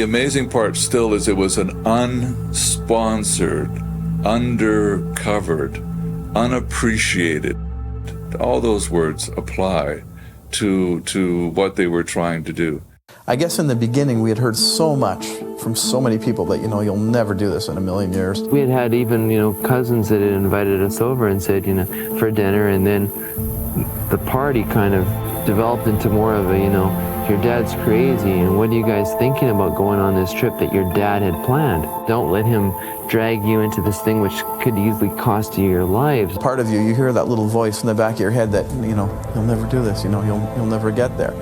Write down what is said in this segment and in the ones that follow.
the amazing part still is it was an unsponsored, undercovered, unappreciated. All those words apply to what they were trying to do. I guess in the beginning we had heard so much from so many people that, you'll never do this in a million years. We had even, cousins that had invited us over and said, for dinner, and then the party kind of developed into more of a, your dad's crazy, and what are you guys thinking about going on this trip that your dad had planned? Don't let him drag you into this thing which could easily cost you your lives. Part of you hear that little voice in the back of your head that, you'll never do this, you'll never get there.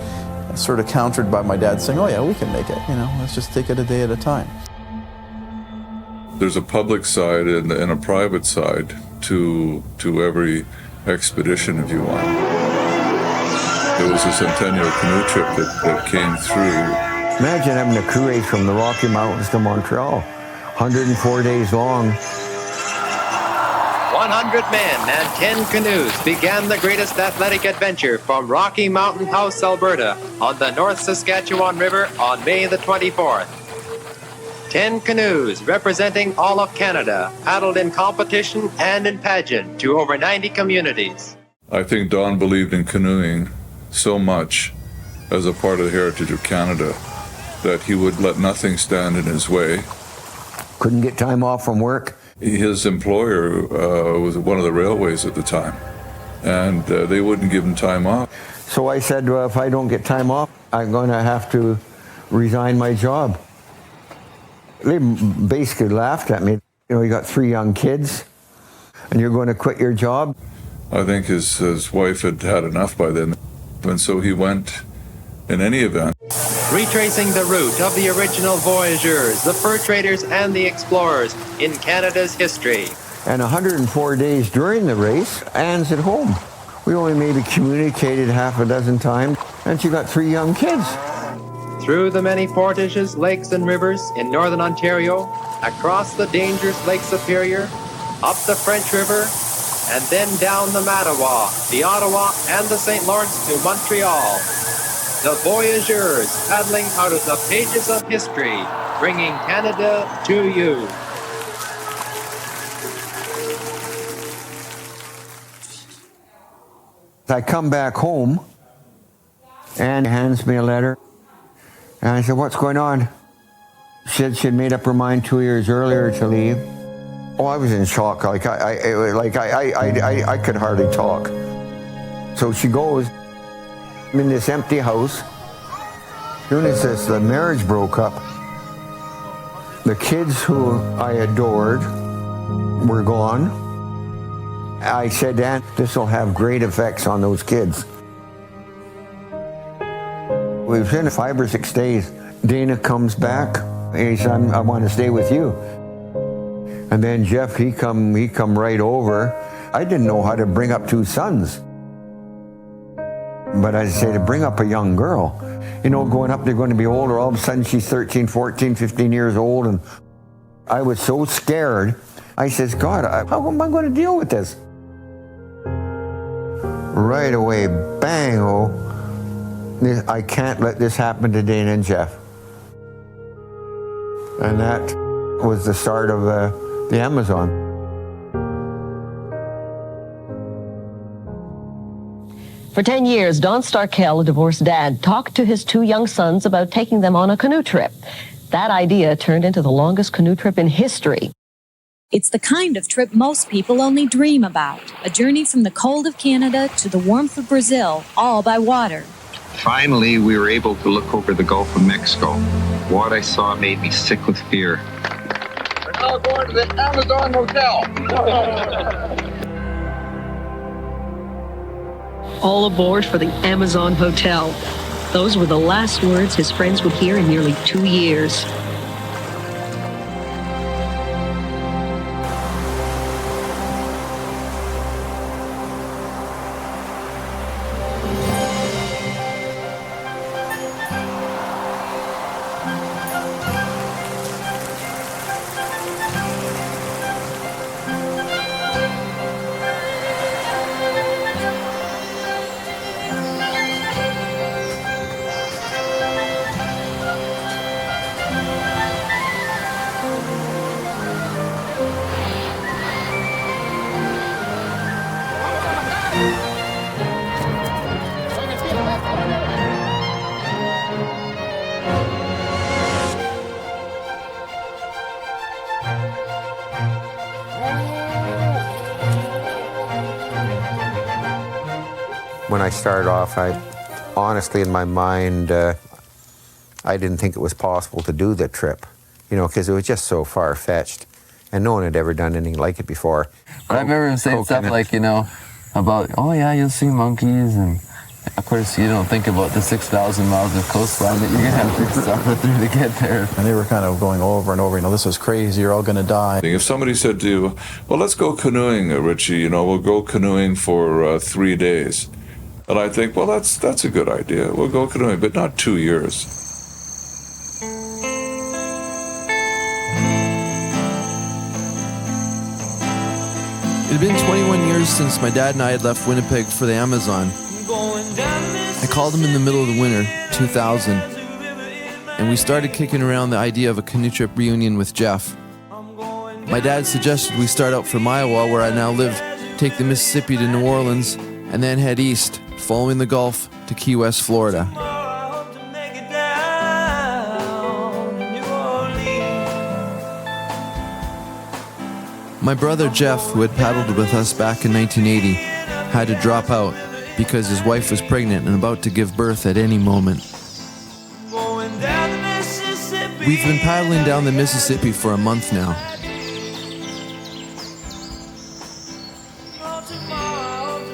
Sort of countered by my dad saying, oh yeah, we can make it, let's just take it a day at a time. There's a public side and a private side to every expedition, if you want. There was a centennial canoe trip that came through. Imagine having a cruise from the Rocky Mountains to Montreal, 104 days long. 100 men and 10 canoes began the greatest athletic adventure from Rocky Mountain House, Alberta, on the North Saskatchewan River on May the 24th. 10 canoes representing all of Canada paddled in competition and in pageant to over 90 communities. I think Don believed in canoeing so much as a part of the heritage of Canada that he would let nothing stand in his way. Couldn't get time off from work. His employer was one of the railways at the time, and they wouldn't give him time off. So I said, well, if I don't get time off, I'm going to have to resign my job. They basically laughed at me. You got 3 young kids, and you're going to quit your job? I think his wife had had enough by then, and so he went in any event. Retracing the route of the original voyageurs, the fur traders, and the explorers in Canada's history. And 104 days during the race, Anne's at home. We only maybe communicated half a dozen times, and she got 3 young kids. Through the many portages, lakes, and rivers in northern Ontario, across the dangerous Lake Superior, up the French River, and then down the Mattawa, the Ottawa, and the St. Lawrence to Montreal. The voyageurs paddling out of the pages of history, bringing Canada to you. I come back home, and hands me a letter, and I said, what's going on? She said she'd made up her mind 2 years earlier to leave. Oh, I was in shock. I could hardly talk. So she goes. I'm in this empty house. As soon as the marriage broke up, the kids who I adored were gone. I said, Aunt, this will have great effects on those kids. We was in 5 or 6 days. Dana comes back. He said, I want to stay with you. And then Jeff, he come right over. I didn't know how to bring up 2 sons. But I say to bring up a young girl, going up, they're going to be older. All of a sudden, she's 13, 14, 15 years old. And I was so scared. I says, God, how am I going to deal with this? Right away, bang, I can't let this happen to Dana and Jeff. And that was the start of the Amazon. For 10 years, Don Starkell, a divorced dad, talked to his 2 young sons about taking them on a canoe trip. That idea turned into the longest canoe trip in history. It's the kind of trip most people only dream about. A journey from the cold of Canada to the warmth of Brazil, all by water. Finally, we were able to look over the Gulf of Mexico. What I saw made me sick with fear. We're now going to the Amazon Hotel. All aboard for the Amazon Hotel. Those were the last words his friends would hear in nearly 2 years. when I started off, honestly, in my mind, I didn't think it was possible to do the trip, you know, because it was just so far-fetched, and no one had ever done anything like it before. I remember him saying stuff like, you know, about, oh yeah, you'll see monkeys, and of course you don't think about the 6,000 miles of coastline that you're going to have to suffer through to get there. And they were kind of going over and over, you know, this is crazy, you're all going to die. If somebody said to you, well, let's go canoeing, Richie, you know, we'll go canoeing for 3 days. And I think, well, that's a good idea. We'll go canoeing, but not 2 years. It had been 21 years since my dad and I had left Winnipeg for the Amazon. I called him in the middle of the winter, 2000, and we started kicking around the idea of a canoe trip reunion with Jeff. My dad suggested we start out from Iowa, where I now live, take the Mississippi to New Orleans, and then head east, following the Gulf to Key West, Florida. My brother Jeff, who had paddled with us back in 1980, had to drop out because his wife was pregnant and about to give birth at any moment. We've been paddling down the Mississippi for a month now.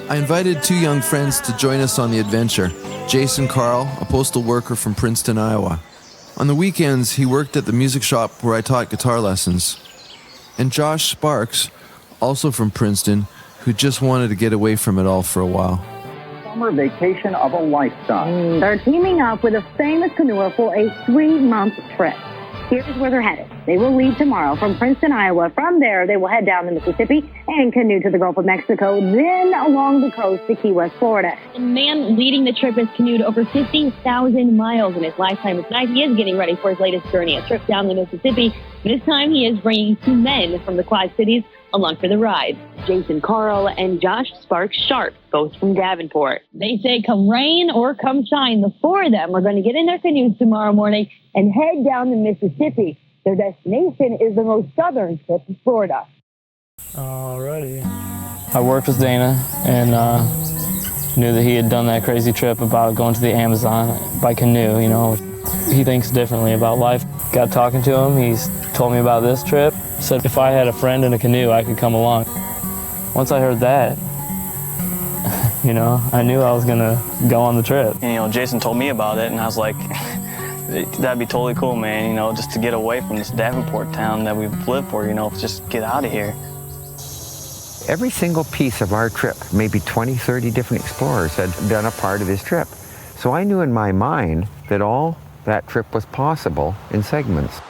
I invited 2 young friends to join us on the adventure. Jason Carl, a postal worker from Princeton, Iowa. On the weekends, he worked at the music shop where I taught guitar lessons. And Josh Sparks, also from Princeton, who just wanted to get away from it all for a while. Summer vacation of a lifetime. They're teaming up with a famous canoer for a 3-month trip. Here's where they're headed. They will leave tomorrow from Princeton, Iowa. From there, they will head down the Mississippi and canoe to the Gulf of Mexico, then along the coast to Key West, Florida. The man leading the trip has canoed over 50,000 miles in his lifetime. Tonight, he is getting ready for his latest journey, a trip down the Mississippi. This time, he is bringing 2 men from the Quad Cities along for the ride. Jason Carl and Josh Sparks Sharp, both from Davenport. They say come rain or come shine, the 4 of them are going to get in their canoes tomorrow morning and head down the Mississippi. Their destination is the most southern tip of Florida. Alrighty. I worked with Dana and knew that he had done that crazy trip about going to the Amazon by canoe, you know. He thinks differently about life. Got talking to him, he's told me about this trip. Said if I had a friend in a canoe, I could come along. Once I heard that, you know, I knew I was gonna go on the trip. And, you know, Jason told me about it and I was like, that'd be totally cool, man, you know, just to get away from this Davenport town that we've lived for, you know, just get out of here. Every single piece of our trip, maybe 20, 30 different explorers had done a part of this trip. So I knew in my mind that all that trip was possible in segments.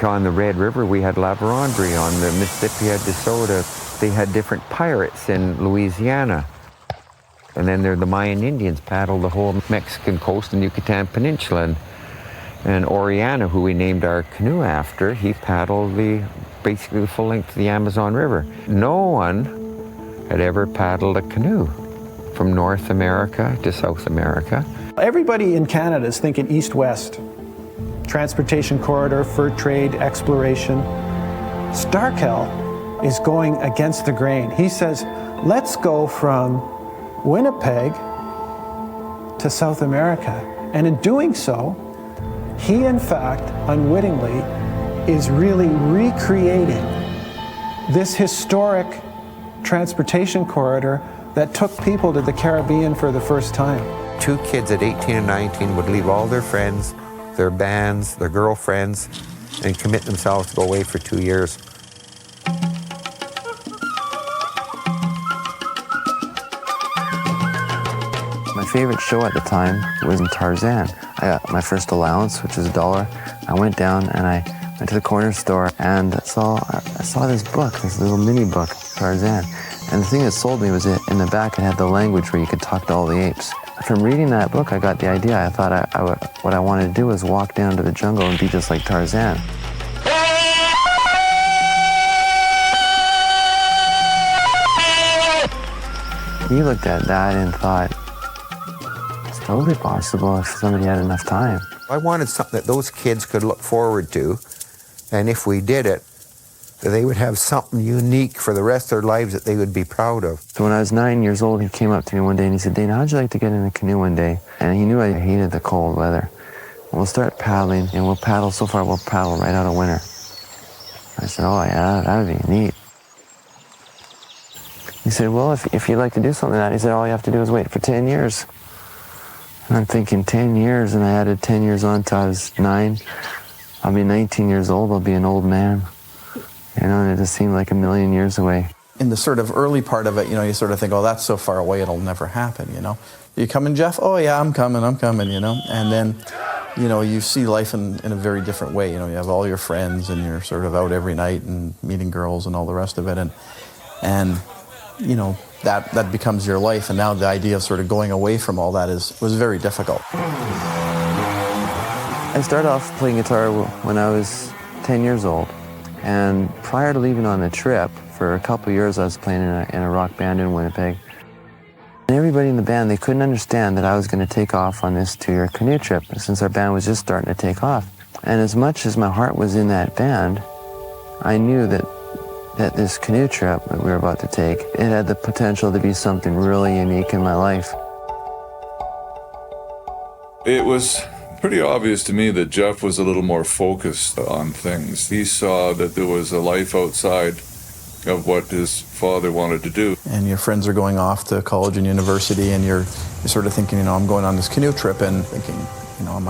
On the Red River, we had La Vérendrye. On the Mississippi, had DeSoto. They had different pirates in Louisiana. And then there the Mayan Indians paddled the whole Mexican coast and Yucatan Peninsula. And Oriana, who we named our canoe after, he paddled basically the full length of the Amazon River. No one had ever paddled a canoe from North America to South America. Everybody in Canada is thinking east-west. Transportation corridor, fur trade, exploration. Starkell is going against the grain. He says, let's go from Winnipeg to South America. And in doing so, he in fact, unwittingly, is really recreating this historic transportation corridor that took people to the Caribbean for the first time. 2 kids at 18 and 19 would leave all their friends, their bands, their girlfriends, and commit themselves to go away for 2 years. My favorite show at the time was Tarzan. I got my first allowance, which was $1. I went down and I went to the corner store and I saw this book, this little mini book, Tarzan. And the thing that sold me was in the back it had the language where you could talk to all the apes. From reading that book, I got the idea. I thought what I wanted to do was walk down to the jungle and be just like Tarzan. We looked at that and thought, it's totally possible if somebody had enough time. I wanted something that those kids could look forward to, and if we did it, They would have something unique for the rest of their lives that they would be proud of. So when I was 9 years old, he came up to me one day and he said, Dana, how'd you like to get in a canoe one day? And he knew I hated the cold weather. We'll start paddling, and we'll paddle so far, we'll paddle right out of winter. I said, oh yeah, that would be neat. He said, well, if you'd like to do something like that, he said, all you have to do is wait for 10 years. And I'm thinking 10 years, and I added 10 years on till I was 9. I'll be 19 years old, I'll be an old man. You know, and it just seemed like a million years away. In the sort of early part of it, you know, you sort of think, oh, that's so far away, it'll never happen, you know. You coming, Jeff? Oh, yeah, I'm coming, you know. And then, you know, you see life in a very different way. You know, you have all your friends, and you're sort of out every night and meeting girls and all the rest of it. And you know, that becomes your life. And now the idea of sort of going away from all that was very difficult. I started off playing guitar when I was 10 years old. And prior to leaving on the trip, for a couple of years I was playing in a rock band in Winnipeg. And everybody in the band, they couldn't understand that I was going to take off on this 2-year canoe trip, since our band was just starting to take off. And as much as my heart was in that band, I knew that this canoe trip that we were about to take, it had the potential to be something really unique in my life. It was pretty obvious to me that Jeff was a little more focused on things. He saw that there was a life outside of what his father wanted to do. And your friends are going off to college and university, and you're sort of thinking, you know, I'm going on this canoe trip, and thinking, you know, am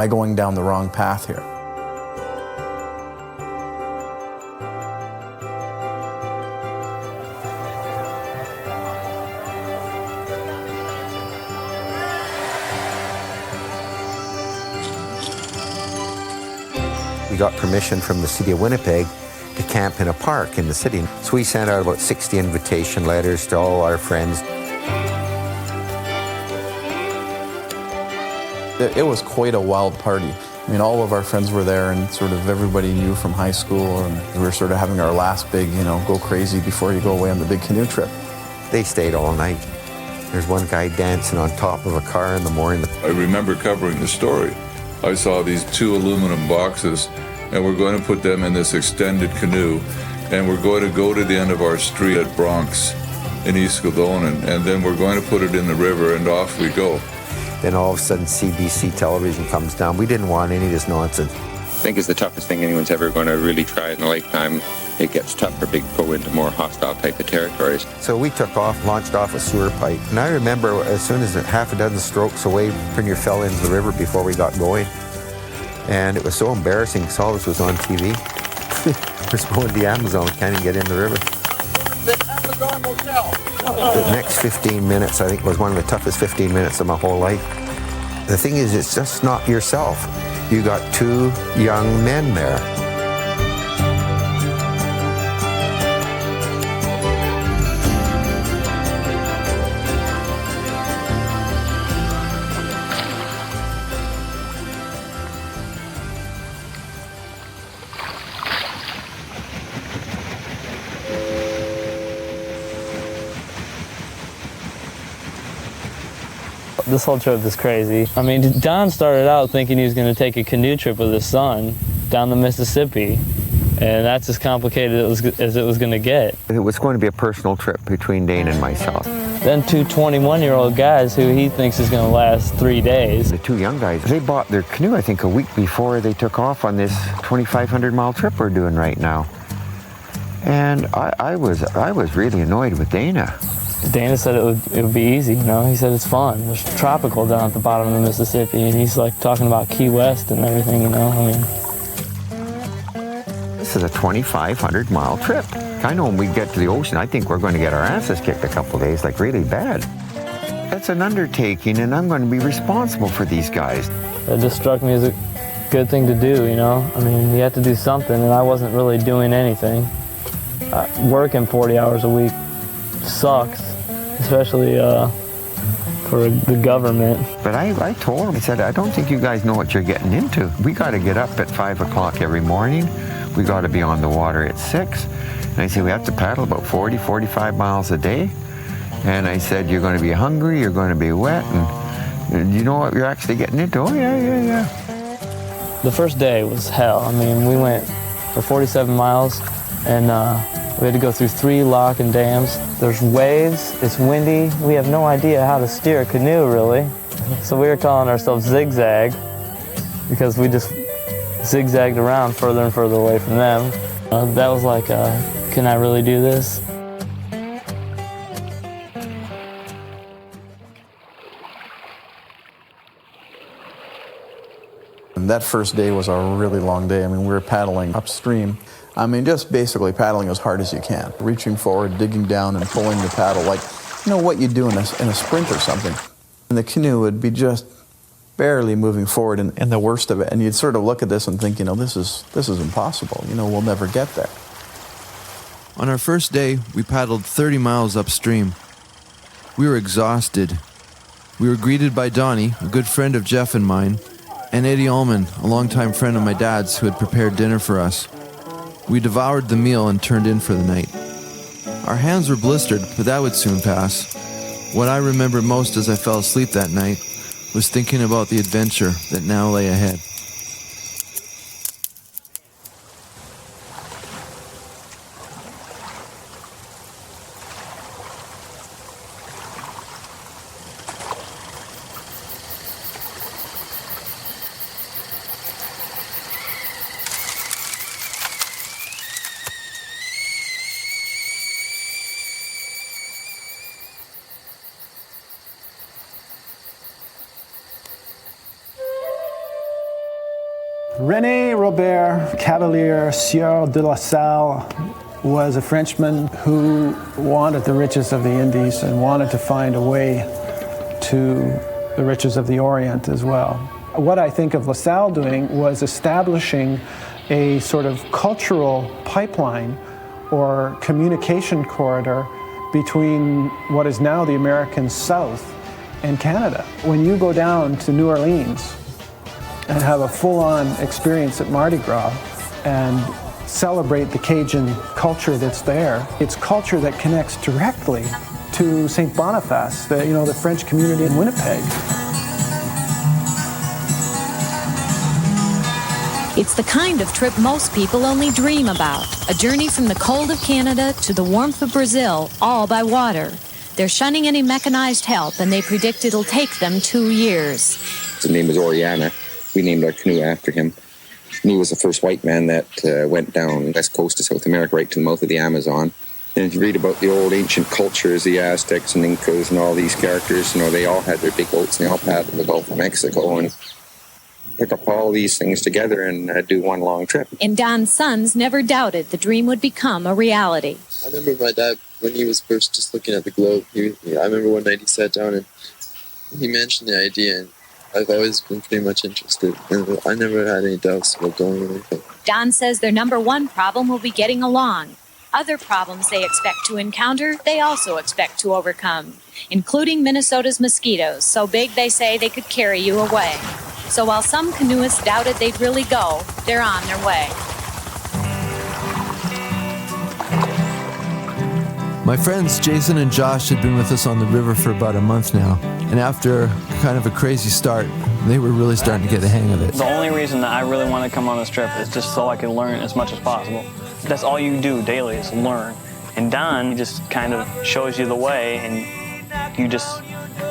I going down the wrong path here? We got permission from the city of Winnipeg to camp in a park in the city. So we sent out about 60 invitation letters to all our friends. It was quite a wild party. I mean, all of our friends were there, and sort of everybody knew from high school, and we were sort of having our last big, you know, go crazy before you go away on the big canoe trip. They stayed all night. There's one guy dancing on top of a car in the morning. I remember covering the story. I saw these 2 aluminum boxes, and we're going to put them in this extended canoe, and we're going to go to the end of our street at Bronx in East Kildonan, and then we're going to put it in the river, and off we go. Then all of a sudden CBC television comes down. We didn't want any of this nonsense. I think it's the toughest thing anyone's ever going to really try in a lifetime. It gets tougher to go into more hostile type of territories. So we took off, launched off a sewer pipe. And I remember as soon as half a dozen strokes away, pretty near fell into the river before we got going. And it was so embarrassing because all this was on TV. We're going to the Amazon, can't even get in the river. The Amazon Motel. The next 15 minutes, I think, was one of the toughest 15 minutes of my whole life. The thing is, it's just not yourself. You got 2 young men there. This whole trip is crazy. I mean, Don started out thinking he was going to take a canoe trip with his son down the Mississippi, and that's as complicated as it was going to get. It was going to be a personal trip between Dana and myself. Then 2 21-year-old guys who he thinks is going to last 3 days. The 2 young guys, they bought their canoe, I think, a week before they took off on this 2,500-mile trip we're doing right now. And I was really annoyed with Dana. Dana said it would be easy, you know. He said it's fun. It's tropical down at the bottom of the Mississippi, and he's like talking about Key West and everything, you know. I mean, this is a 2,500-mile trip. I know when we get to the ocean, I think we're going to get our asses kicked a couple of days, like really bad. That's an undertaking, and I'm going to be responsible for these guys. It just struck me as a good thing to do, you know. I mean, you have to do something, and I wasn't really doing anything. Working 40 hours a week sucks, especially for the government. But I told him, I said, I don't think you guys know what you're getting into. We got to get up at 5 o'clock every morning. We got to be on the water at 6. And I said, we have to paddle about 40, 45 miles a day. And I said, you're going to be hungry, you're going to be wet, and you know what you're actually getting into? Oh, yeah. The first day was hell. I mean, we went for 47 miles, and we had to go through 3 lock and dams. There's waves, it's windy, we have no idea how to steer a canoe really. So we were calling ourselves Zigzag because we just zigzagged around further and further away from them. That was like, can I really do this? And that first day was a really long day. I mean, we were paddling upstream. I mean, just basically paddling as hard as you can, reaching forward, digging down, and pulling the paddle like, you know, what you do in a sprint or something. And the canoe would be just barely moving forward in the worst of it. And you'd sort of look at this and think, you know, this is impossible. You know, we'll never get there. On our first day, we paddled 30 miles upstream. We were exhausted. We were greeted by Donnie, a good friend of Jeff and mine, and Eddie Allman, a longtime friend of my dad's who had prepared dinner for us. We devoured the meal and turned in for the night. Our hands were blistered, but that would soon pass. What I remember most as I fell asleep that night was thinking about the adventure that now lay ahead. René Robert Cavalier Sieur de la Salle was a Frenchman who wanted the riches of the Indies and wanted to find a way to the riches of the Orient as well. What I think of La Salle doing was establishing a sort of cultural pipeline or communication corridor between what is now the American South and Canada. When you go down to New Orleans and have a full-on experience at Mardi Gras and celebrate the Cajun culture that's there, it's culture that connects directly to St. Boniface, the French community in Winnipeg. It's the kind of trip most people only dream about. A journey from the cold of Canada to the warmth of Brazil, all by water. They're shunning any mechanized help, and they predict it'll take them 2 years. His name was Oriana. We named our canoe after him. And he was the first white man that went down the west coast of South America right to the mouth of the Amazon. And if you read about the old ancient cultures, the Aztecs and Incas and all these characters, they all had their big boats and they all paddled the Gulf of Mexico and pick up all these things together and do one long trip. And Don's sons never doubted the dream would become a reality. I remember my dad, when he was first just looking at the globe, I remember one night he sat down and he mentioned the idea, and I've always been pretty much interested, and I never had any doubts about going or anything. Don says their number one problem will be getting along. Other problems they expect to encounter, they also expect to overcome, including Minnesota's mosquitoes, so big they say they could carry you away. So while some canoeists doubted they'd really go, they're on their way. My friends Jason and Josh had been with us on the river for about a month now, and after kind of a crazy start, they were really starting to get the hang of it. The only reason that I really want to come on this trip is just so I can learn as much as possible. That's all you do daily is learn. And Don just kind of shows you the way, and you just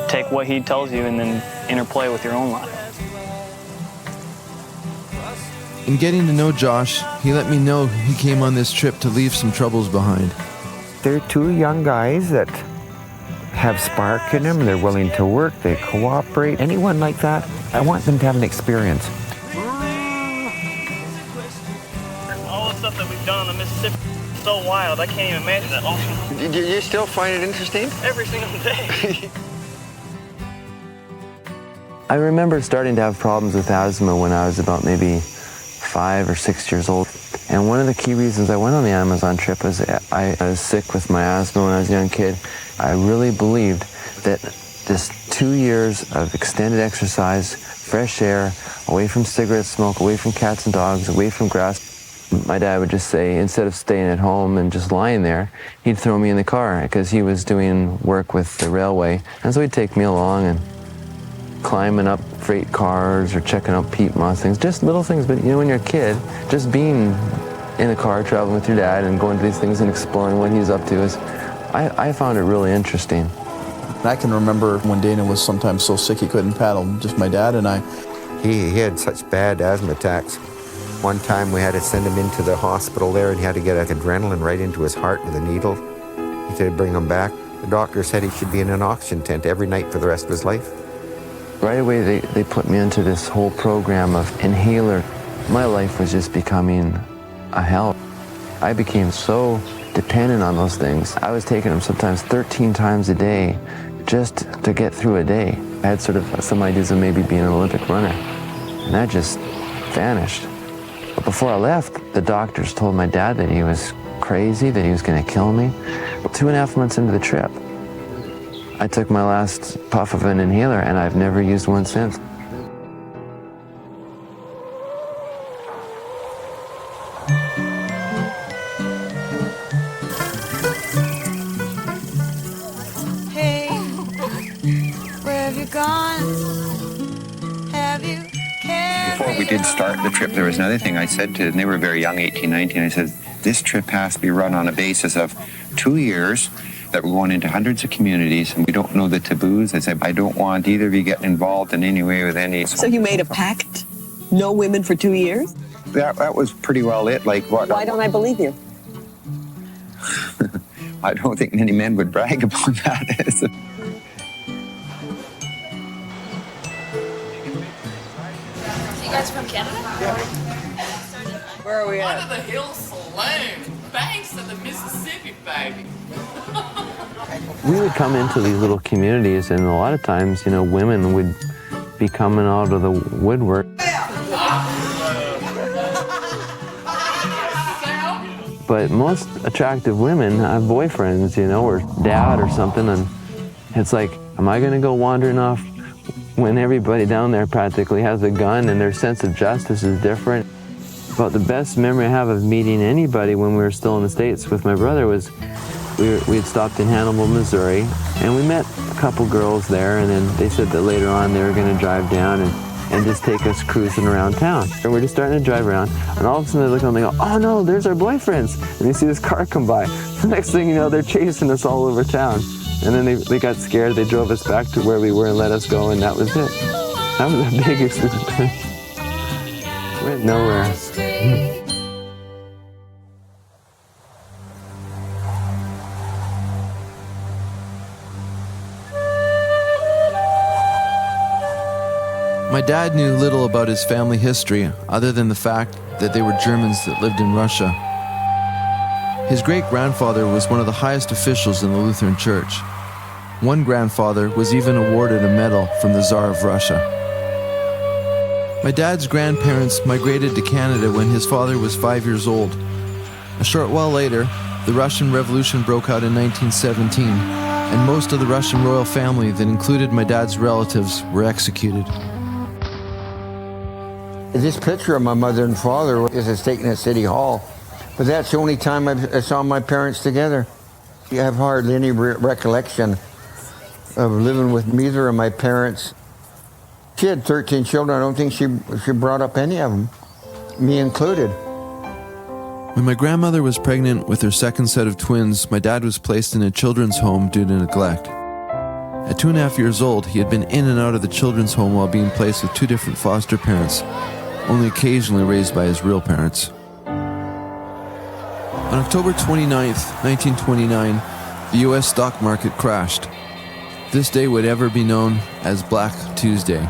take what he tells you and then interplay with your own life. In getting to know Josh, he let me know he came on this trip to leave some troubles behind. They're two young guys that have spark in them. They're willing to work. They cooperate. Anyone like that, I want them to have an experience. All the stuff that we've done on the Mississippi is so wild. I can't even imagine that. Do you still find it interesting? Every single day. I remember starting to have problems with asthma when I was about maybe 5 or 6 years old. And one of the key reasons I went on the Amazon trip was I was sick with my asthma when I was a young kid. I really believed that this 2 years of extended exercise, fresh air, away from cigarette smoke, away from cats and dogs, away from grass, my dad would just say, instead of staying at home and just lying there, he'd throw me in the car because he was doing work with the railway. And so he'd take me along and climbing up freight cars or checking out peat moss things, just little things. But when you're a kid, just being in the car traveling with your dad and going to these things and exploring what he's up to, I found it really interesting. I can remember when Dana was sometimes so sick he couldn't paddle, just my dad and I. He had such bad asthma attacks. One time we had to send him into the hospital there, and he had to get adrenaline right into his heart with a needle. He said bring him back. The doctor said he should be in an oxygen tent every night for the rest of his life. Right away they put me into this whole program of inhaler. My life was just becoming a hell. I became so dependent on those things. I was taking them sometimes 13 times a day just to get through a day. I had sort of some ideas of maybe being an Olympic runner, and that just vanished. But before I left, the doctors told my dad that he was crazy, that he was going to kill me. 2.5 months into the trip, I took my last puff of an inhaler, and I've never used one since. Hey, where have you gone? Have you carried Before we did start the trip, there was another thing I said to them. They were very young, 18, 19. I said, this trip has to be run on a basis of 2 years, that we're going into hundreds of communities, and we don't know the taboos. I said, I don't want either of you getting involved in any way with any. So you made a pact? No women for 2 years? That was pretty well it. Like what? Why don't I believe you? I don't think many men would brag about that. You guys from Canada? Yeah. Where are we at? Under the Hill Saloon. Banks of the Mississippi, baby. We would come into these little communities, and a lot of times, you know, women would be coming out of the woodwork. But most attractive women have boyfriends, you know, or dad or something, and it's like, am I going to go wandering off when everybody down there practically has a gun and their sense of justice is different? But the best memory I have of meeting anybody when we were still in the States with my brother was we had stopped in Hannibal, Missouri, and we met a couple girls there, and then they said that later on they were going to drive down and just take us cruising around town. And we're just starting to drive around, and all of a sudden they look and they go, oh no, there's our boyfriends. And they see this car come by. The next thing you know, they're chasing us all over town. And then they got scared, they drove us back to where we were and let us go, and that was it. That was the biggest experience. Went nowhere. My dad knew little about his family history other than the fact that they were Germans that lived in Russia. His great-grandfather was one of the highest officials in the Lutheran Church. One grandfather was even awarded a medal from the Tsar of Russia. My dad's grandparents migrated to Canada when his father was 5 years old. A short while later, the Russian Revolution broke out in 1917, and most of the Russian royal family that included my dad's relatives were executed. This picture of my mother and father is taken at City Hall, but that's the only time I saw my parents together. I have hardly any recollection of living with either of my parents. She had 13 children. I don't think she brought up any of them, me included. When my grandmother was pregnant with her second set of twins, my dad was placed in a children's home due to neglect. At 2.5 years old, he had been in and out of the children's home while being placed with 2 different foster parents, only occasionally raised by his real parents. On October 29th, 1929, the U.S. stock market crashed. This day would ever be known as Black Tuesday.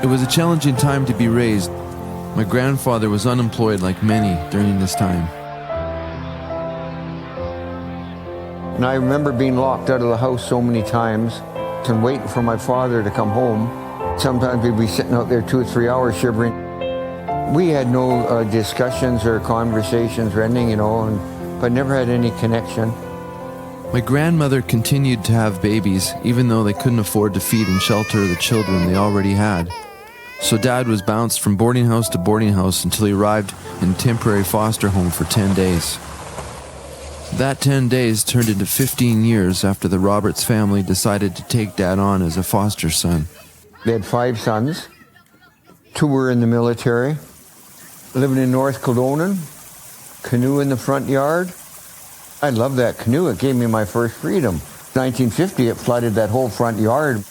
It was a challenging time to be raised. My grandfather was unemployed like many during this time. And I remember being locked out of the house so many times and waiting for my father to come home. Sometimes we'd be sitting out there 2 or 3 hours shivering. We had no discussions or conversations or anything, you know, but never had any connection. My grandmother continued to have babies, even though they couldn't afford to feed and shelter the children they already had. So Dad was bounced from boarding house to boarding house until he arrived in a temporary foster home for 10 days. That 10 days turned into 15 years after the Roberts family decided to take Dad on as a foster son. They had 5 sons. 2 were in the military. living in North Kildonan, canoe in the front yard. I love that canoe. It gave me my first freedom. 1950, it flooded that whole front yard,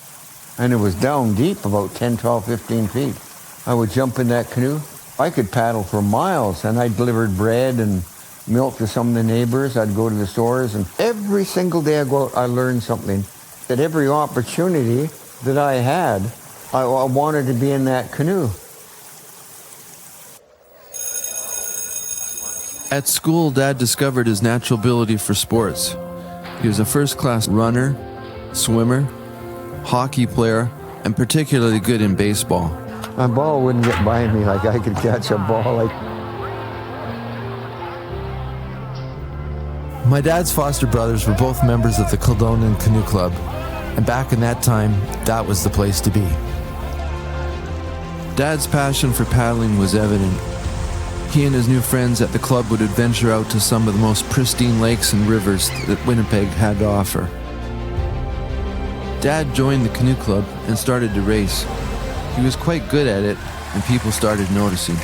and it was down deep, about 10, 12, 15 feet. I would jump in that canoe. I could paddle for miles, and I delivered bread and milk to some of the neighbors. I'd go to the stores, and every single day I go out, I learned something. At every opportunity that I had, I wanted to be in that canoe. At school, Dad discovered his natural ability for sports. He was a first-class runner, swimmer, hockey player, and particularly good in baseball. A ball wouldn't get by me like I could catch a ball. My dad's foster brothers were both members of the Kildonan Canoe Club, and back in that time, that was the place to be. Dad's passion for paddling was evident. He and his new friends at the club would adventure out to some of the most pristine lakes and rivers that Winnipeg had to offer. Dad joined the canoe club and started to race. He was quite good at it, and people started noticing.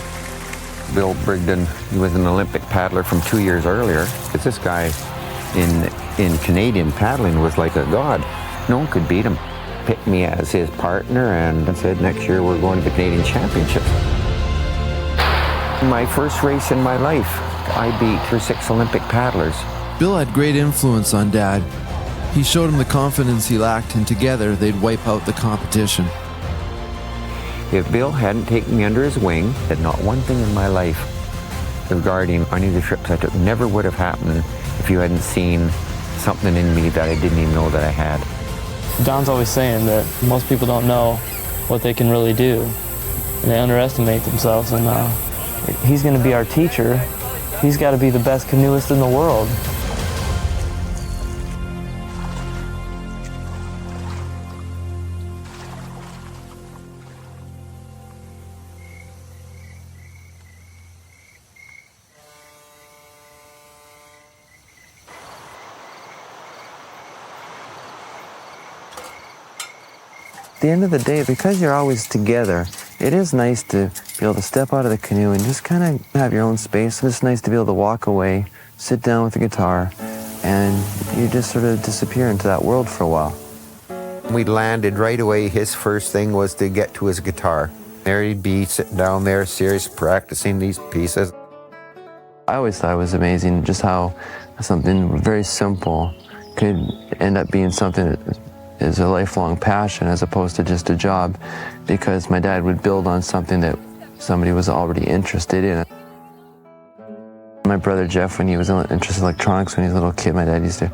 Bill Brigden, he was an Olympic paddler from 2 years earlier. But this guy in Canadian paddling was like a god. No one could beat him. Picked me as his partner and said, next year we're going to the Canadian Championships. My first race in my life, I beat 6 Olympic paddlers. Bill had great influence on Dad. He showed him the confidence he lacked, and together they'd wipe out the competition. If Bill hadn't taken me under his wing, that not one thing in my life regarding any of the trips I took never would have happened if you hadn't seen something in me that I didn't even know that I had. Don's always saying that most people don't know what they can really do, and they underestimate themselves, and he's going to be our teacher. He's got to be the best canoeist in the world. At the end of the day, because you're always together, it is nice to be able to step out of the canoe and just kind of have your own space. It's nice to be able to walk away, sit down with the guitar, and you just sort of disappear into that world for a while. We landed right away. His first thing was to get to his guitar. There he'd be sitting down there, serious, practicing these pieces. I always thought it was amazing just how something very simple could end up being something that is a lifelong passion as opposed to just a job, because my dad would build on something that somebody was already interested in. My brother Jeff, when he was interested in electronics when he was a little kid, my dad used to,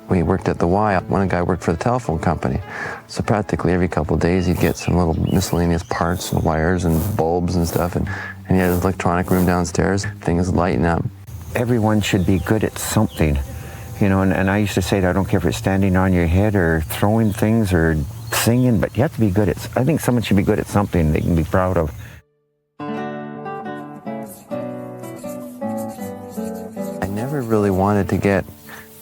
when he worked at the Y, one guy worked for the telephone company. So practically every couple of days he'd get some little miscellaneous parts and wires and bulbs and stuff, and he had his electronic room downstairs, things lighting up. Everyone should be good at something. You know, and I used to say that I don't care if it's standing on your head or throwing things or singing, but you have to be good at, I think someone should be good at something they can be proud of. I never really wanted to get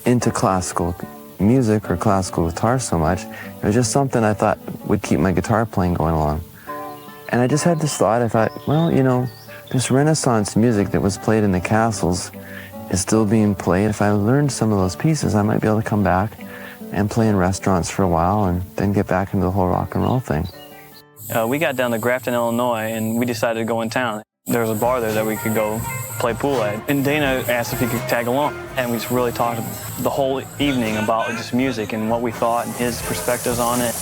into classical music or classical guitar so much. It was just something I thought would keep my guitar playing going along. And I just had this thought, I thought, well, you know, this Renaissance music that was played in the castles is still being played. If I learned some of those pieces, I might be able to come back and play in restaurants for a while and then get back into the whole rock and roll thing. We got down to Grafton, Illinois, and we decided to go in town. There was a bar there that we could go play pool at. And Dana asked if he could tag along. And we just really talked the whole evening about just music and what we thought and his perspectives on it.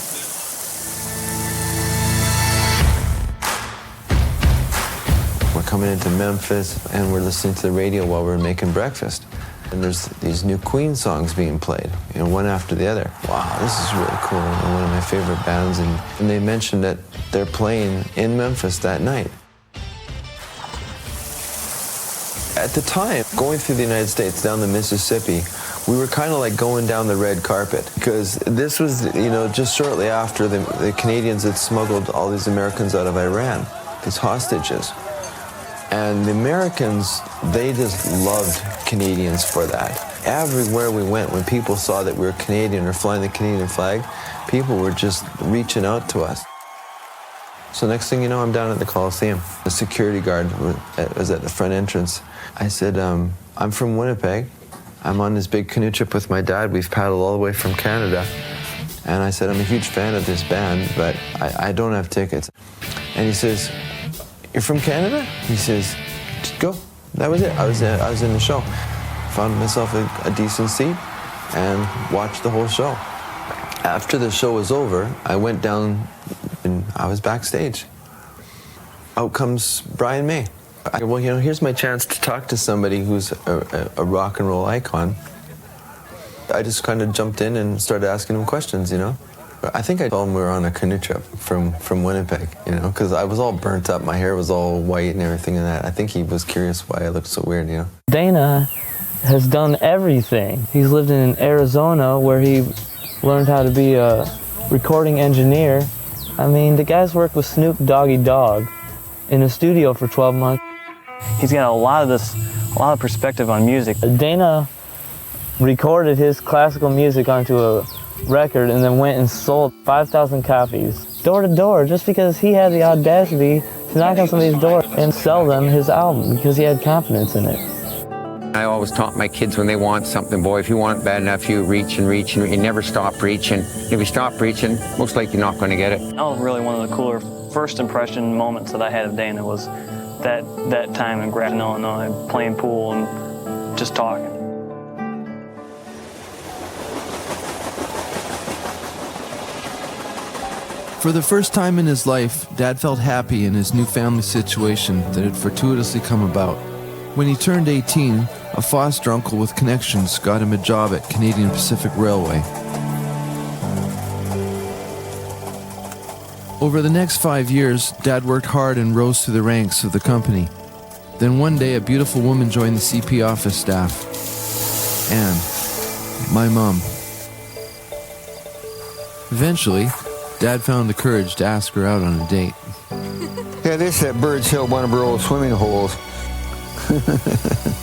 We're coming into Memphis and we're listening to the radio while we're making breakfast. And there's these new Queen songs being played, you know, one after the other. Wow, this is really cool. And one of my favorite bands. And they mentioned that they're playing in Memphis that night. At the time, going through the United States down the Mississippi, we were kind of like going down the red carpet, because this was, you know, just shortly after the Canadians had smuggled all these Americans out of Iran, these hostages. And the Americans, they just loved Canadians for that. Everywhere we went, when people saw that we were Canadian or flying the Canadian flag, people were just reaching out to us. So next thing you know, I'm down at the Coliseum. The security guard was at the front entrance. I said, I'm from Winnipeg. I'm on this big canoe trip with my dad. We've paddled all the way from Canada. And I said, I'm a huge fan of this band, but I don't have tickets. And he says, you're from Canada? He says, just go. That was it. I was in the show. Found myself a decent seat and watched the whole show. After the show was over, I went down and I was backstage. Out comes Brian May. Well, here's my chance to talk to somebody who's a rock and roll icon. I just kind of jumped in and started asking him questions, I think I told him we were on a canoe trip from Winnipeg, because I was all burnt up. My hair was all white and everything and that. I think he was curious why I looked so weird, Dana has done everything. He's lived in Arizona where he learned how to be a recording engineer. I mean, the guy's worked with Snoop Doggy Dogg in a studio for 12 months. He's got a lot of perspective on music. Dana recorded his classical music onto a record and then went and sold 5,000 copies door to door just because he had the audacity to knock on somebody's door and sell them his album because he had confidence in it. I always taught my kids when they want something, boy, if you want it bad enough, you reach and reach and you never stop reaching. If you stop reaching, most likely you're not going to get it. That was really one of the cooler first impression moments that I had of Dana was that time in Grafton, Illinois, playing pool and just talking. For the first time in his life, Dad felt happy in his new family situation that had fortuitously come about. When he turned 18, a foster uncle with connections got him a job at Canadian Pacific Railway. Over the next 5 years, Dad worked hard and rose through the ranks of the company. Then one day, a beautiful woman joined the CP office staff. Anne, my mom. Eventually, Dad found the courage to ask her out on a date. Yeah, this is at Birds Hill, one of our old swimming holes.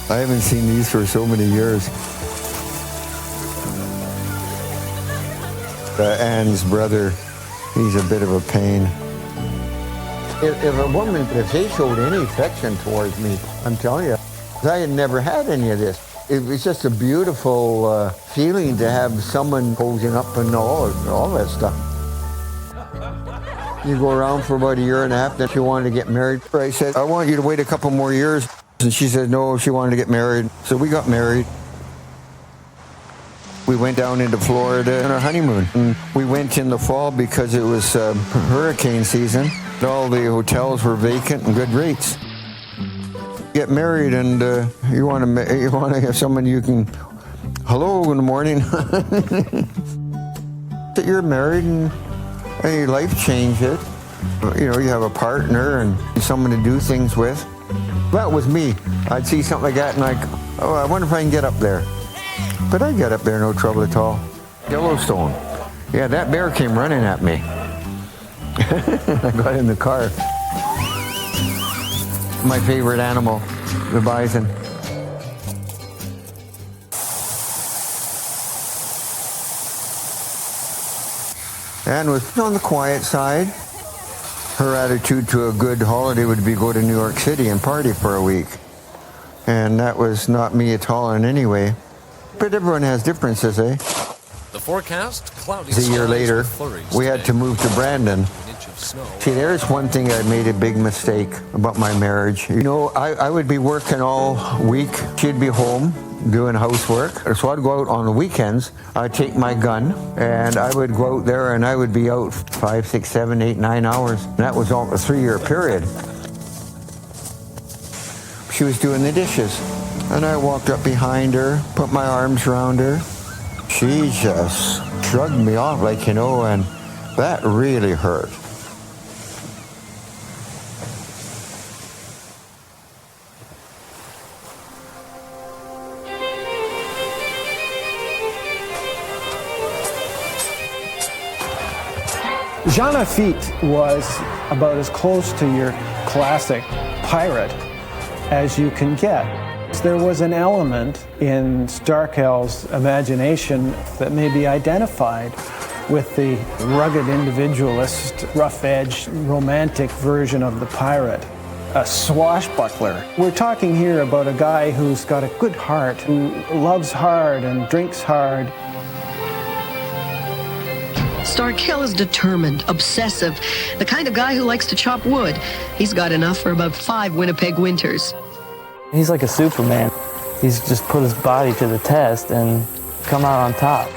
I haven't seen these for so many years. Anne's brother, he's a bit of a pain. If a woman, if they showed any affection towards me, I'm telling you, I had never had any of this. It was just a beautiful feeling to have someone posing up and all that stuff. You go around for about a year and a half, then she wanted to get married. I said, I want you to wait a couple more years. And she said, no, she wanted to get married. So we got married. We went down into Florida on our honeymoon. And we went in the fall because it was hurricane season. All the hotels were vacant and good rates. Get married and you want to have someone you can, hello, good morning. That you're married and your life changes. You have a partner and someone to do things with. That was me. I'd see something like that and I wonder if I can get up there. But I got up there, no trouble at all. Yellowstone. Yeah, that bear came running at me. I got in the car. My favorite animal, the bison. Anne was on the quiet side. Her attitude to a good holiday would be go to New York City and party for a week. And that was not me at all in any way. But everyone has differences, eh? The forecast, cloudy. A year later, we had to move to Brandon. See, there's one thing I made a big mistake about my marriage. I would be working all week. She'd be home doing housework. So I'd go out on the weekends. I'd take my gun and I would go out there and I would be out 5, 6, 7, 8, 9 hours. And that was all a 3-year period. She was doing the dishes. And I walked up behind her, put my arms around her. She just shrugged me off and that really hurt. Jean Lafitte was about as close to your classic pirate as you can get. There was an element in Starkell's imagination that may be identified with the rugged individualist, rough-edged, romantic version of the pirate. A swashbuckler. We're talking here about a guy who's got a good heart, who loves hard and drinks hard. Starkell is determined, obsessive, the kind of guy who likes to chop wood. He's got enough for about 5 Winnipeg winters. He's like a Superman. He's just put his body to the test and come out on top.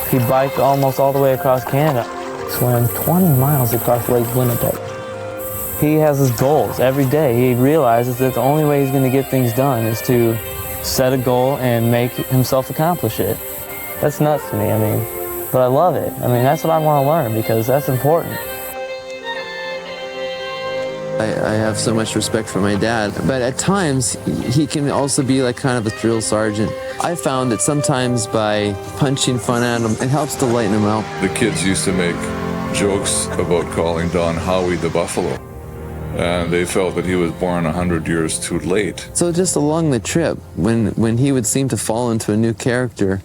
He biked almost all the way across Canada, swam 20 miles across Lake Winnipeg. He has his goals every day. He realizes that the only way he's going to get things done is to set a goal and make himself accomplish it. That's nuts to me, I mean, but I love it. I mean, that's what I want to learn because that's important. I have so much respect for my dad, but at times he can also be like kind of a drill sergeant. I found that sometimes by punching fun at him, it helps to lighten him out. The kids used to make jokes about calling Don Howie the Buffalo, and they felt that he was born 100 years too late. So just along the trip, when he would seem to fall into a new character,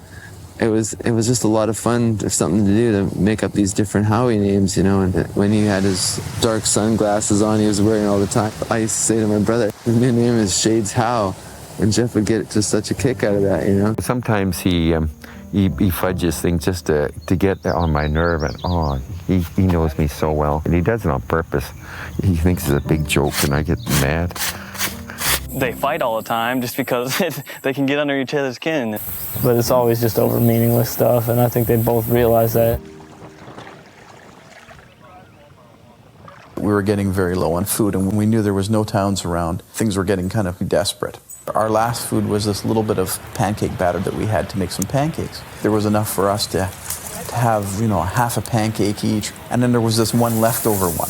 it was just a lot of fun, something to do to make up these different Howie names, you know. And when he had his dark sunglasses on, he was wearing all the time. I used to say to my brother, his new name is Shades Howe, and Jeff would get just such a kick out of that, you know. Sometimes he fudges things just to get on my nerve, and he knows me so well, and he does it on purpose. He thinks it's a big joke, and I get mad. They fight all the time just because they can get under each other's skin. But it's always just over meaningless stuff, and I think they both realize that. We were getting very low on food, and when we knew there was no towns around, things were getting kind of desperate. Our last food was this little bit of pancake batter that we had to make some pancakes. There was enough for us to have, you know, half a pancake each, and then there was this one leftover one.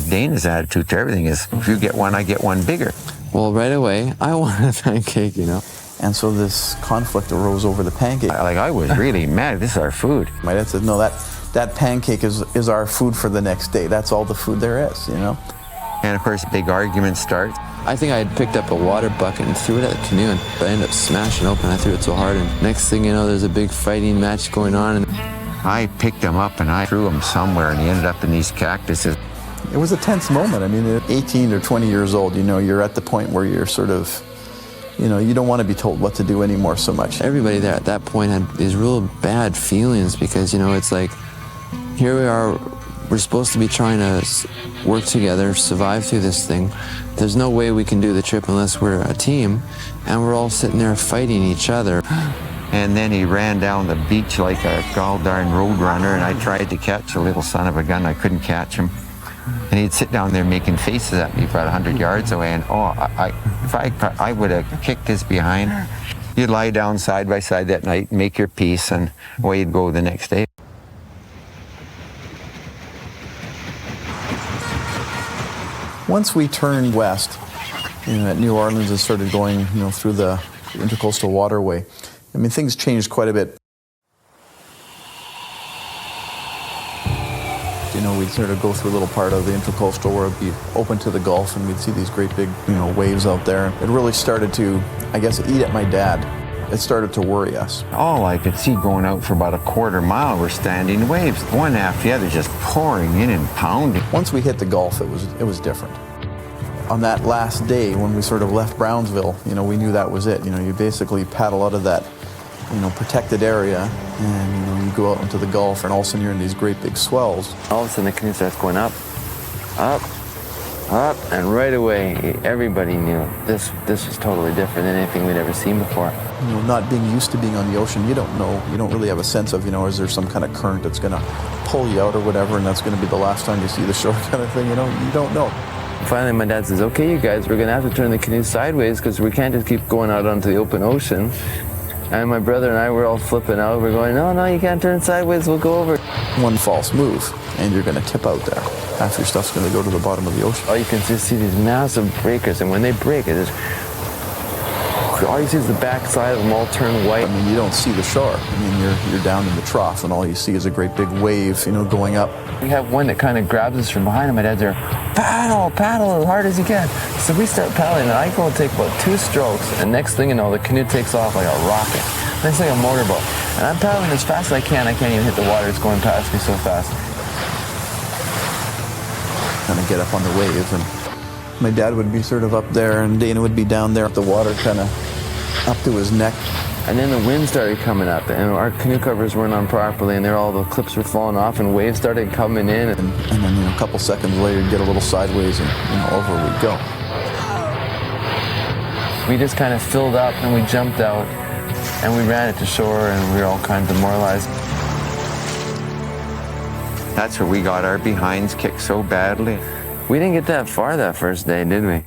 Dana's attitude to everything is, if you get one, I get one bigger. Well, right away, I wanted a pancake, you know. And so this conflict arose over the pancake. I was really mad. This is our food. My dad said, no, that pancake is our food for the next day. That's all the food there is, you know. And of course, big arguments start. I think I had picked up a water bucket and threw it at the canoe, and I ended up smashing open. I threw it so hard, and next thing you know, there's a big fighting match going on. And I picked him up and I threw him somewhere, and he ended up in these cactuses. It was a tense moment. I mean, at 18 or 20 years old, you know, you're at the point where you're sort of, you know, you don't want to be told what to do anymore so much. Everybody there at that point had these real bad feelings because, you know, it's like, here we are, we're supposed to be trying to work together, survive through this thing. There's no way we can do the trip unless we're a team, and we're all sitting there fighting each other. And then he ran down the beach like a gall-darn road runner, and I tried to catch a little son of a gun. I couldn't catch him. And he'd sit down there making faces at me about 100 yards away, and if I would have kicked his behind. You'd lie down side by side that night, make your peace, and away you'd go the next day. Once we turned west, you know, at New Orleans and started going, you know, through the intercoastal waterway, I mean, things changed quite a bit. You know, we'd sort of go through a little part of the intercoastal where it'd be open to the Gulf, and we'd see these great big, you know, waves out there. It really started to, I guess, eat at my dad. It started to worry us. All I could see going out for about a quarter mile were standing waves, one after the other, just pouring in and pounding. Once we hit the Gulf, it was different. On that last day, when we sort of left Brownsville, you know, we knew that was it. You know, you basically paddle out of that, you know, protected area, and, you know, you go out into the Gulf, and all of a sudden you're in these great big swells. All of a sudden the canoe starts going up, up, up, and right away everybody knew this was totally different than anything we'd ever seen before. You know, not being used to being on the ocean, you don't know, you don't really have a sense of, you know, is there some kind of current that's going to pull you out or whatever, and that's going to be the last time you see the shore kind of thing, you know, you don't know. Finally, my dad says, okay, you guys, we're going to have to turn the canoe sideways because we can't just keep going out onto the open ocean. And my brother and I were all flipping out. We're going, no, you can't turn sideways, we'll go over. One false move, and you're going to tip out there. Half your stuff's going to go to the bottom of the ocean. Oh, you can just see these massive breakers, and when they break, it is... all you see is the backside of them all turn white. I mean, you don't see the shore. I mean, you're down in the trough, and all you see is a great big wave, you know, going up. We have one that kind of grabs us from behind, and my dad's there, paddle as hard as you can. So we start paddling, and I go and take about 2 strokes, and next thing you know, the canoe takes off like a rocket. It's like a motorboat. And I'm paddling as fast as I can. I can't even hit the water. It's going past me so fast. Kind of get up on the wave, and my dad would be sort of up there, and Dana would be down there, the water kind of up to his neck. And then the wind started coming up, and our canoe covers weren't on properly, and all the clips were falling off, and waves started coming in. And then a couple seconds later, you'd get a little sideways, and over we'd go. We just kind of filled up, and we jumped out, and we ran it to shore, and we were all kind of demoralized. That's where we got our behinds kicked so badly. We didn't get that far that first day, did we?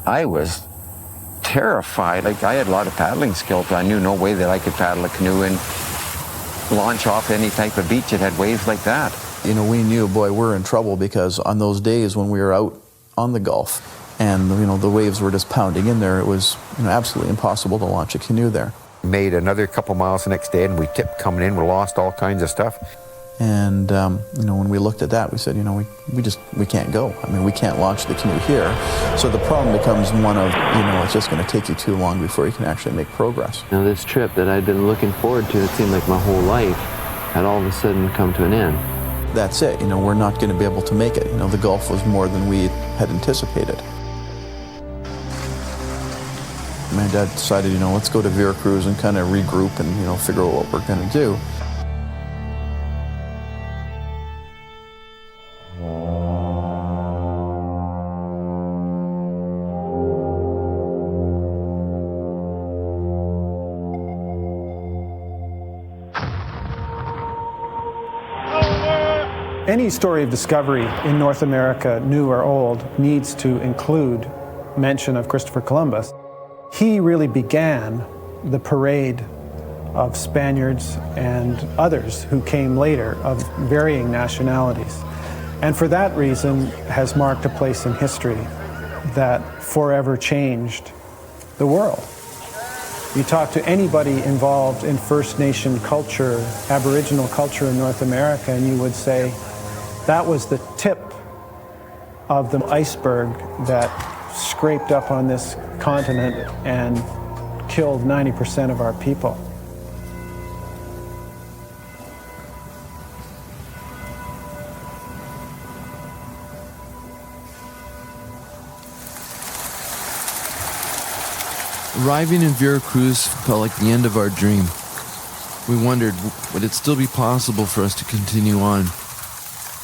I was terrified. Like, I had a lot of paddling skills, but I knew no way that I could paddle a canoe and launch off any type of beach that had waves like that. We knew, boy, we're in trouble, because on those days when we were out on the Gulf and, the waves were just pounding in there, it was, absolutely impossible to launch a canoe there. Made another couple miles the next day, and we tipped coming in. We lost all kinds of stuff. And, when we looked at that, we said, we can't go. I mean, we can't launch the canoe here. So the problem becomes one of, it's just going to take you too long before you can actually make progress. This trip that I'd been looking forward to, it seemed like my whole life, had all of a sudden come to an end. That's it. We're not going to be able to make it. The Gulf was more than we had anticipated. My dad decided, let's go to Vera, Cruz and kind of regroup and, figure out what we're going to do. Any story of discovery in North America, new or old, needs to include mention of Christopher Columbus. He really began the parade of Spaniards and others who came later of varying nationalities. And for that reason has marked a place in history that forever changed the world. You talk to anybody involved in First Nation culture, Aboriginal culture in North America, and you would say that was the tip of the iceberg that scraped up on this continent and killed 90% of our people. Arriving in Vera Cruz felt like the end of our dream. We wondered, would it still be possible for us to continue on?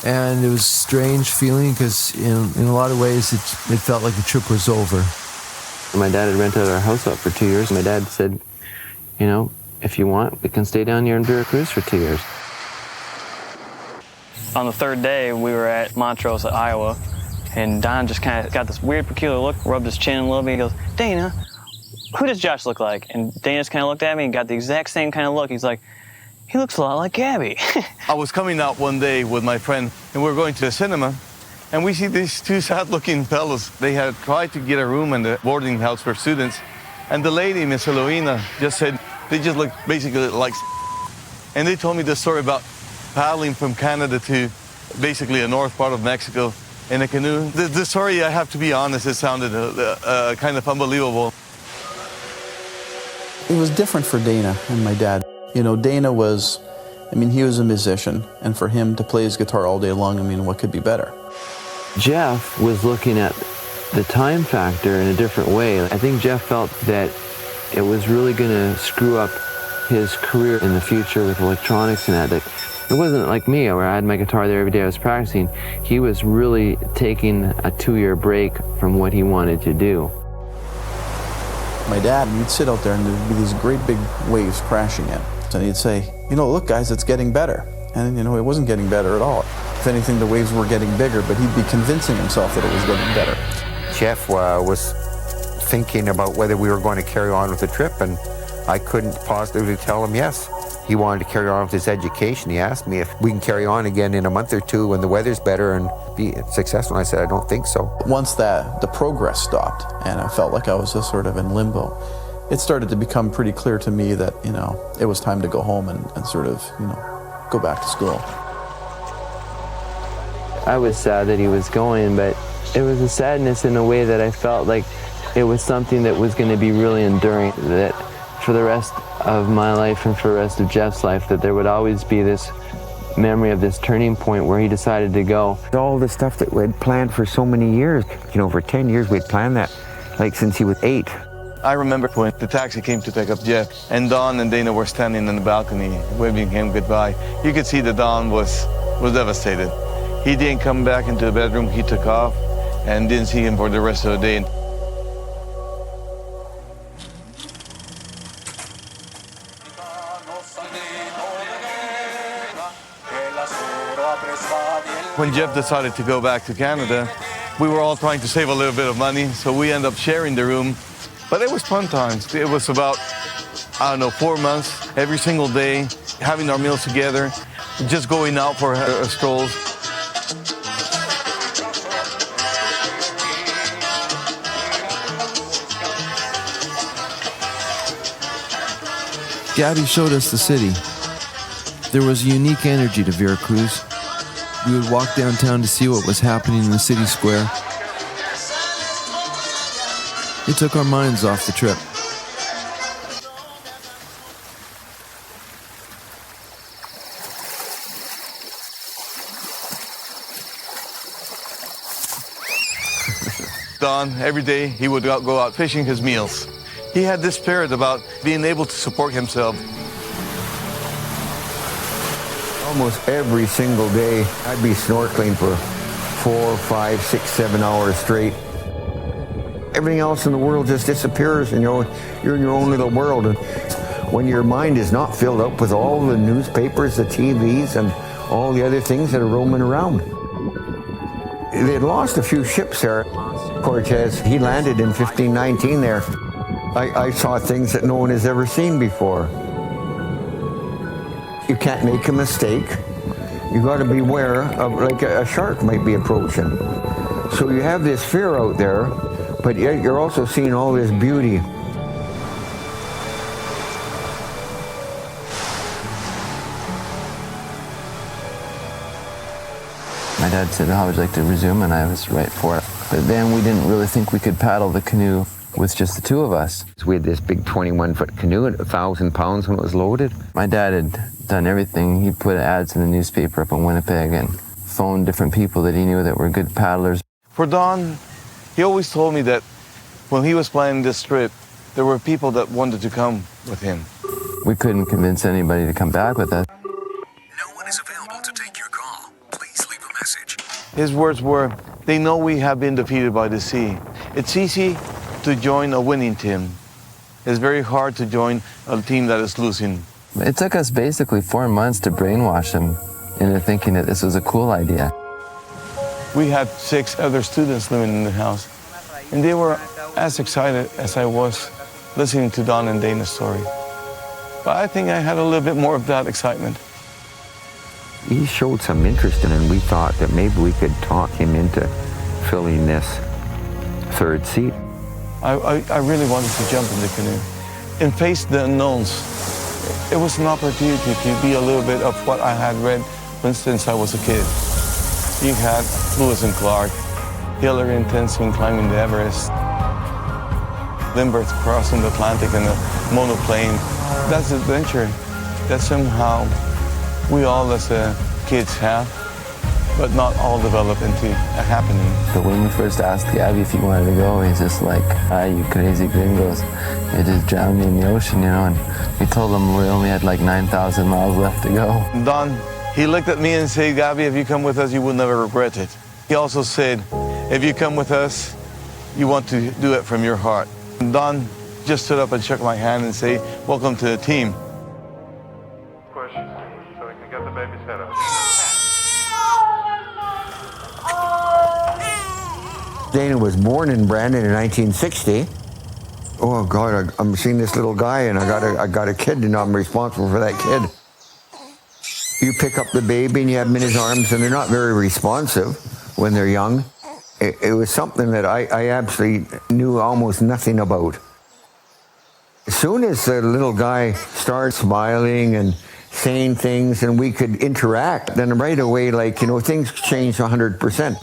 And it was a strange feeling because in a lot of ways it felt like the trip was over. My dad had rented our house out for 2 years. My dad said, if you want, we can stay down here in Vera Cruz for 2 years. On the third day, we were at Montrose, Iowa, and Don just kind of got this weird, peculiar look, rubbed his chin a little bit. He goes, Dana, who does Josh look like? And Dana just kind of looked at me and got the exact same kind of look. He's like, he looks a lot like Gabby. I was coming out one day with my friend, and we were going to the cinema, and we see these two sad-looking fellows. They had tried to get a room in the boarding house for students, and the lady, Miss Eloina, just said they just look basically like. And they told me the story about paddling from Canada to basically the north part of Mexico in a canoe. The story, I have to be honest, it sounded kind of unbelievable. It was different for Dana and my dad. Dana was, he was a musician, and for him to play his guitar all day long, what could be better? Jeff was looking at the time factor in a different way. I think Jeff felt that it was really going to screw up his career in the future with electronics and that. It wasn't like me, where I had my guitar there every day I was practicing. He was really taking a 2-year break from what he wanted to do. My dad, he'd sit out there and there'd be these great big waves crashing in. And he'd say, look guys, it's getting better. And it wasn't getting better at all. If anything, the waves were getting bigger, but he'd be convincing himself that it was getting better. Jeff was thinking about whether we were going to carry on with the trip, and I couldn't positively tell him yes. He wanted to carry on with his education. He asked me if we can carry on again in a month or two when the weather's better and be successful. And I said, I don't think so. Once the progress stopped, and I felt like I was just sort of in limbo, it started to become pretty clear to me that, it was time to go home and sort of, go back to school. I was sad that he was going, but it was a sadness in a way that I felt like it was something that was going to be really enduring, that for the rest of my life and for the rest of Jeff's life, that there would always be this memory of this turning point where he decided to go. All the stuff that we had planned for so many years, for 10 years we'd planned that, like since he was 8. I remember when the taxi came to pick up Jeff, and Don and Dana were standing on the balcony waving him goodbye. You could see that Don was devastated. He didn't come back into the bedroom. He took off and didn't see him for the rest of the day. When Jeff decided to go back to Canada, we were all trying to save a little bit of money, so we ended up sharing the room. But it was fun times. It was about, 4 months, every single day, having our meals together, just going out for strolls. Gabby showed us the city. There was a unique energy to Vera Cruz. We would walk downtown to see what was happening in the city square. It took our minds off the trip. Don, every day, he would go out fishing his meals. He had this spirit about being able to support himself. Almost every single day, I'd be snorkeling for 4, 5, 6, 7 hours straight. Everything else in the world just disappears, and you're in your own little world. And when your mind is not filled up with all the newspapers, the TVs, and all the other things that are roaming around. They had lost a few ships there. Cortez, he landed in 1519 there. I saw things that no one has ever seen before. You can't make a mistake. You got to beware of, like a shark might be approaching. So you have this fear out there, but yet you're also seeing all this beauty. My dad said, how would you like to resume? And I was right for it. But then we didn't really think we could paddle the canoe with just the two of us. We had this big 21-foot canoe at 1,000 pounds when it was loaded. My dad had done everything. He put ads in the newspaper up in Winnipeg and phoned different people that he knew that were good paddlers. For Don, he always told me that when he was planning this trip, there were people that wanted to come with him. We couldn't convince anybody to come back with us. No one is available to take your call. Please leave a message. His words were, they know we have been defeated by the sea. It's easy to join a winning team. It's very hard to join a team that is losing. It took us basically 4 months to brainwash them into thinking that this was a cool idea. We had 6 other students living in the house, and they were as excited as I was listening to Don and Dana's story. But I think I had a little bit more of that excitement. He showed some interest in it, and we thought that maybe we could talk him into filling this 3rd seat. I really wanted to jump in the canoe and face the unknowns. It was an opportunity to be a little bit of what I had read since I was a kid. You had Lewis and Clark, Hillary and Tenzing climbing the Everest, Lindbergh crossing the Atlantic in a monoplane. That's adventure that somehow we all as kids have, but not all develop into a happening. But when we first asked Gabby if he wanted to go, he's just like, you crazy gringos. You just drowned me in the ocean, and we told him we only had like 9,000 miles left to go. Don, he looked at me and said, Gabby, if you come with us, you will never regret it. He also said, if you come with us, you want to do it from your heart. And Don just stood up and shook my hand and said, welcome to the team. Push, so we can get the baby set up. Dana was born in Brandon in 1960. Oh God, I'm seeing this little guy, and I got a kid, and I'm responsible for that kid. You pick up the baby and you have them in his arms, and they're not very responsive when they're young. It was something that I absolutely knew almost nothing about. As soon as the little guy started smiling and saying things, and we could interact, then right away, things changed 100%.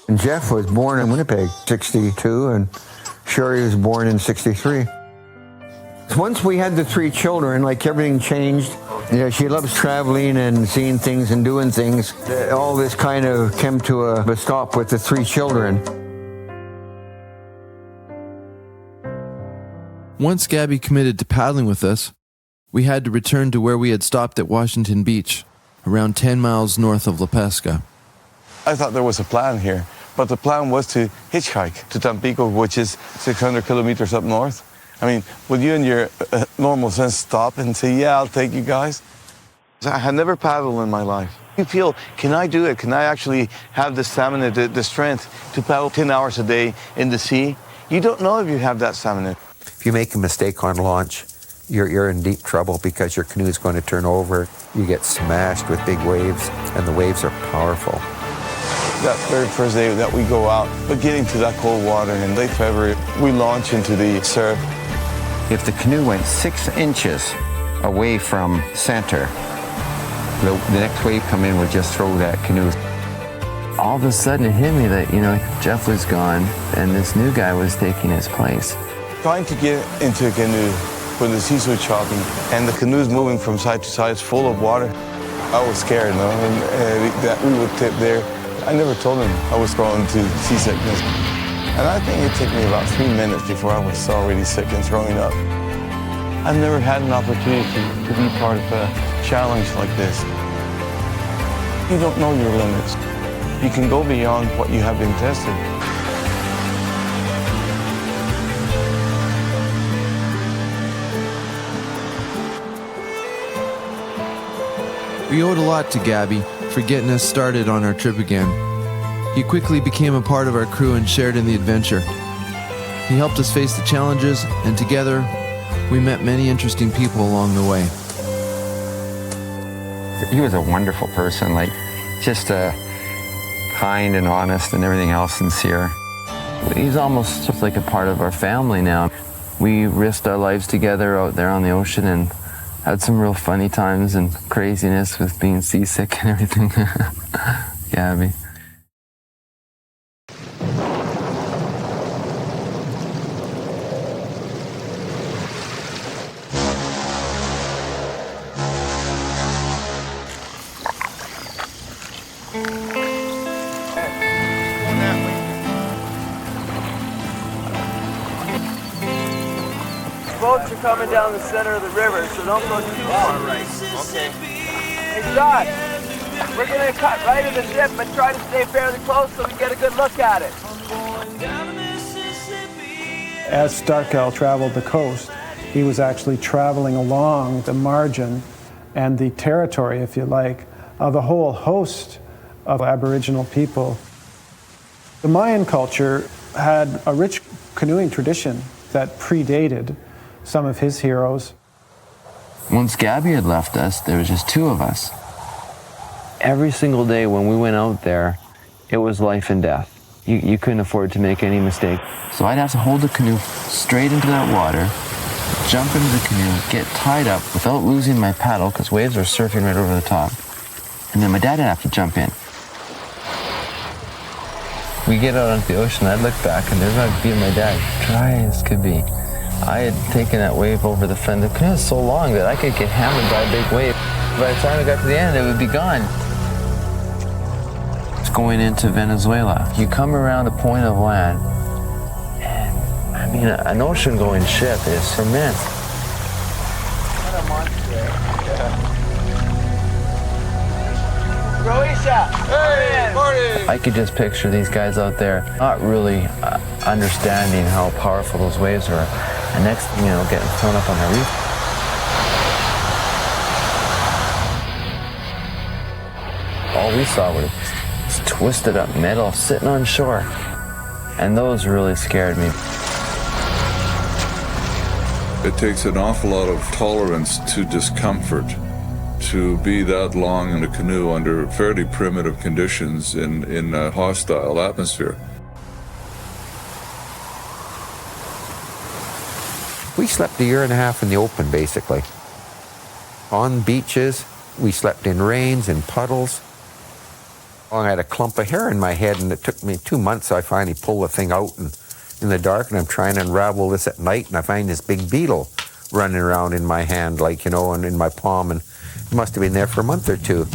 And Jeff was born in Winnipeg, 62, and Sherry was born in 63. Once we had the 3 children, like everything changed. Yeah, she loves traveling and seeing things and doing things. All this kind of came to a stop with the 3 children. Once Gabby committed to paddling with us, we had to return to where we had stopped at Washington Beach, around 10 miles north of La Pesca. I thought there was a plan here, but the plan was to hitchhike to Tampico, which is 600 kilometers up north. I mean, would you in your normal sense stop and say, yeah, I'll take you guys? I had never paddled in my life. You feel, can I do it? Can I actually have the stamina, the strength to paddle 10 hours a day in the sea? You don't know if you have that stamina. If you make a mistake on launch, you're in deep trouble because your canoe is going to turn over. You get smashed with big waves, and the waves are powerful. That very first day that we go out, but getting to that cold water in late February, we launch into the surf. If the canoe went 6 inches away from center, the next wave come in would just throw that canoe. All of a sudden it hit me that, Jeff was gone and this new guy was taking his place. Trying to get into a canoe when the seas were choppy and the canoe's moving from side to side, it's full of water. I was scared, that we would tip there. I never told him I was prone to seasickness. And I think it took me about 3 minutes before I was already sick and throwing up. I've never had an opportunity to be part of a challenge like this. You don't know your limits. You can go beyond what you have been tested. We owed a lot to Gabby for getting us started on our trip again. He quickly became a part of our crew and shared in the adventure. He helped us face the challenges, and together, we met many interesting people along the way. He was a wonderful person, just kind and honest and everything else, sincere. He's almost just like a part of our family now. We risked our lives together out there on the ocean and had some real funny times and craziness with being seasick and everything. Gabby. Boats are coming down the center of the river, so don't go too far right. Okay. Hey, Doc, we're going to cut right in the ship and try to stay fairly close so we get a good look at it. As Starkell traveled the coast, he was actually traveling along the margin and the territory, if you like, of a whole host of Aboriginal people. The Mayan culture had a rich canoeing tradition that predated some of his heroes. Once Gabby had left us, there was just 2 of us. Every single day when we went out there, it was life and death. You couldn't afford to make any mistake. So I'd have to hold the canoe straight into that water, jump into the canoe, get tied up without losing my paddle because waves were surfing right over the top. And then my dad would have to jump in. We get out onto the ocean, I'd look back and there's my be my dad, dry as could be. I had taken that wave over the front. The canoe was so long that I could get hammered by a big wave. By the time I got to the end, it would be gone. It's going into Venezuela. You come around a point of land, and I mean, an ocean-going ship is immense. What a monster. Croatia! Hey, morning! I could just picture these guys out there not really understanding how powerful those waves are. And next thing you know, getting thrown up on the reef. All we saw was twisted up metal sitting on shore. And those really scared me. It takes an awful lot of tolerance to discomfort to be that long in a canoe under fairly primitive conditions in a hostile atmosphere. We slept 1.5 years in the open, basically. On beaches, we slept in rains, in puddles. I had a clump of hair in my head, and it took me 2 months, so I finally pulled the thing out in the dark, and I'm trying to unravel this at night, and I find this big beetle running around in my hand, like, you know, and in my palm, and it must have been there for a month or two.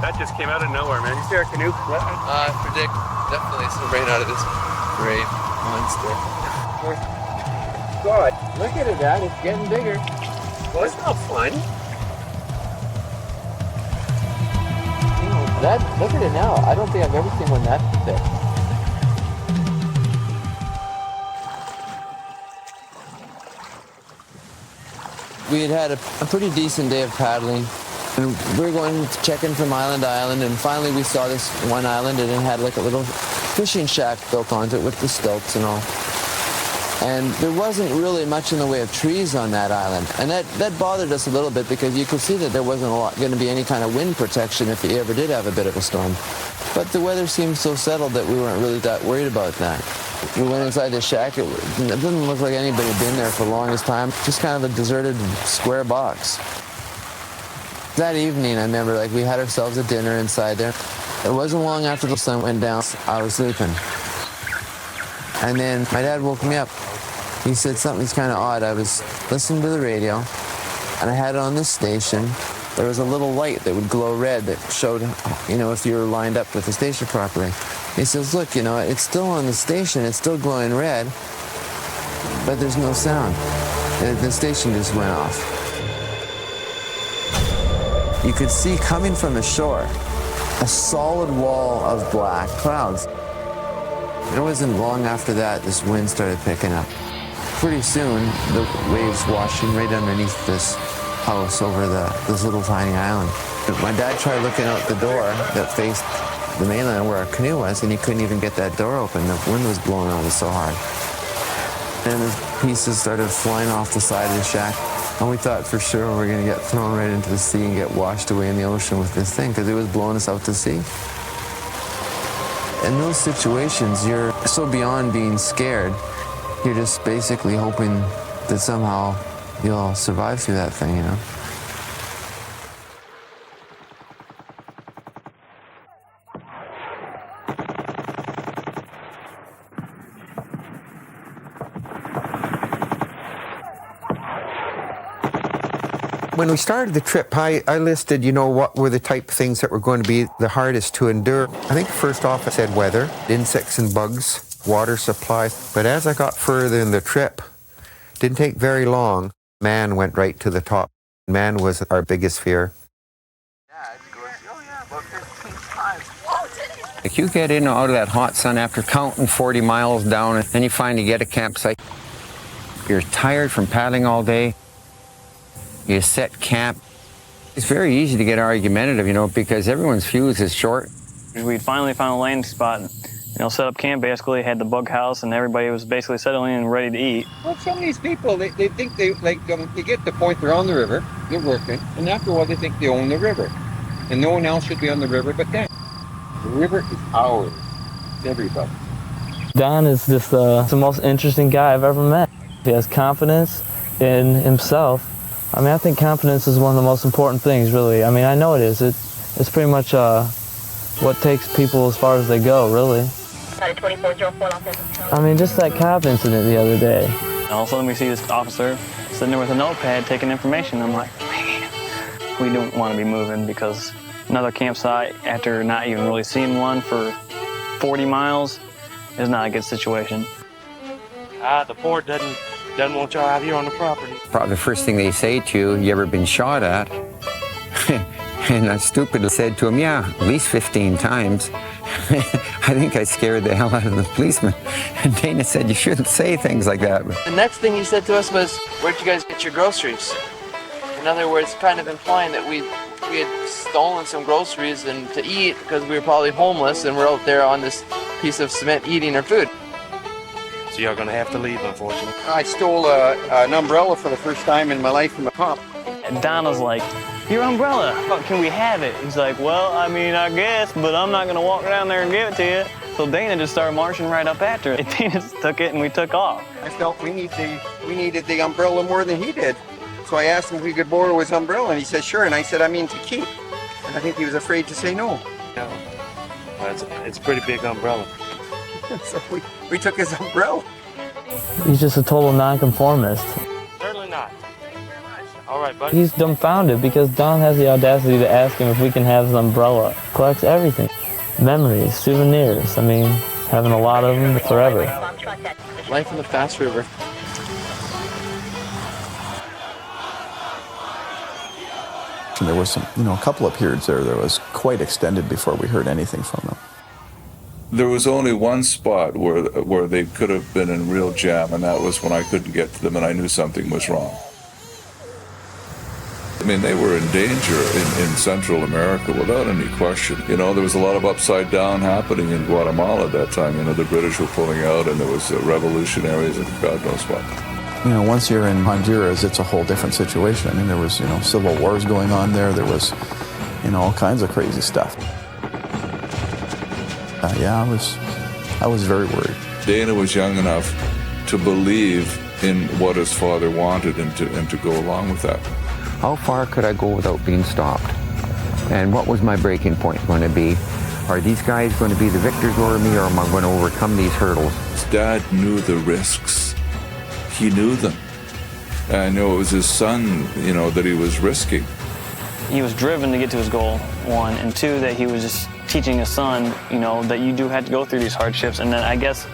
That just came out of nowhere, man. You see our canoe? I predict definitely some rain out of this great monster. God, look at it, Dad. It's getting bigger. Well, it's not fun. Look at it now. I don't think I've ever seen one that thick. We had a pretty decent day of paddling. And we were going checking from island to island, and finally we saw this one island, and it had like a little fishing shack built onto it with the stilts and all. And there wasn't really much in the way of trees on that island. And that bothered us a little bit because you could see that there wasn't going to be any kind of wind protection if you ever did have a bit of a storm. But the weather seemed so settled that we weren't really that worried about that. We went inside the shack. It didn't look like anybody had been there for the longest time. Just kind of a deserted square box. That evening, I remember, like, we had ourselves a dinner inside there. It wasn't long after the sun went down, I was sleeping. And then my dad woke me up. He said something's kind of odd. I was listening to the radio, and I had it on this station. There was a little light that would glow red that showed, you know, if you were lined up with the station properly. He says, look, you know, it's still on the station, it's still glowing red, but there's no sound. The station just went off. You could see coming from the shore a solid wall of black clouds. It wasn't long after that this wind started picking up. Pretty soon, the waves washing right underneath this house over this little tiny island. My dad tried looking out the door that faced the mainland where our canoe was, and he couldn't even get that door open. The wind was blowing on it so hard. And the pieces started flying off the side of the shack. And we thought for sure we were going to get thrown right into the sea and get washed away in the ocean with this thing, because it was blowing us out to sea. In those situations, you're so beyond being scared, you're just basically hoping that somehow you'll survive through that thing, you know? When we started the trip, I listed, you know, what were the type of things that were going to be the hardest to endure. I think first off I said weather, insects and bugs, water supply. But as I got further in the trip, it didn't take very long, man went right to the top. Man was our biggest fear. If you get in and out of that hot sun after counting 40 miles down, and then you finally get a campsite, you're tired from paddling all day. You set camp. It's very easy to get argumentative, you know, because everyone's fuse is short. We finally found a landing spot, you know, set up camp, basically had the bug house, and everybody was basically settling in and ready to eat. Well, some of these people, they think they, like, you get to the point they're on the river, they're working, and after a while they think they own the river. And no one else should be on the river but them. The river is ours. It's everybody. Don is just the most interesting guy I've ever met. He has confidence in himself. I mean, I think confidence is one of the most important things, really. I mean, I know it is. It's pretty much what takes people as far as they go, really. I mean, just that cop incident the other day. And all of a sudden we see this officer sitting there with a notepad taking information. I'm like, man, we don't want to be moving, because another campsite after not even really seeing one for 40 miles is not a good situation. The Forde doesn't want y'all out here on the property. Probably the first thing they say to you ever been shot at? And I stupidly said to him, yeah, at least 15 times. I think I scared the hell out of the policeman. And Dana said, you shouldn't say things like that. The next thing he said to us was, where'd you guys get your groceries? In other words, kind of implying that we had stolen some groceries and to eat because we were probably homeless and we're out there on this piece of cement eating our food. So y'all gonna have to leave, unfortunately. I stole an umbrella for the first time in my life from a cop. And Donna's like, your umbrella, can we have it? He's like, well, I mean, I guess, but I'm not gonna walk down there and give it to you. So Dana just started marching right up after it. Dana just took it and we took off. I felt we needed the umbrella more than he did. So I asked him if we could borrow his umbrella, and he said sure. And I said, I mean to keep. And I think he was afraid to say no. Yeah. It's a pretty big umbrella. So we took his umbrella. He's just a total nonconformist. Certainly not. All right, buddy. He's dumbfounded because Don has the audacity to ask him if we can have his umbrella. Collects everything. Memories, souvenirs. I mean, having a lot of them forever. Life in the fast river. And there was some, a couple of periods there that was quite extended before we heard anything from them. There was only one spot where they could have been in real jam, and that was when I couldn't get to them and I knew something was wrong. I mean, they were in danger in Central America without any question. There was a lot of upside down happening in Guatemala at that time. The British were pulling out, and there was revolutionaries and God knows what. Once you're in Honduras, it's a whole different situation. I mean, there was, civil wars going on there. There was, all kinds of crazy stuff. I was very worried. Dana was young enough to believe in what his father wanted and to go along with that. How far could I go without being stopped? And what was my breaking point going to be? Are these guys going to be the victors over me, or am I going to overcome these hurdles? His dad knew the risks. He knew them. And I know it was his son, that he was risking. He was driven to get to his goal, one, and two, that he was just teaching his son, that you do have to go through these hardships, and then I guess,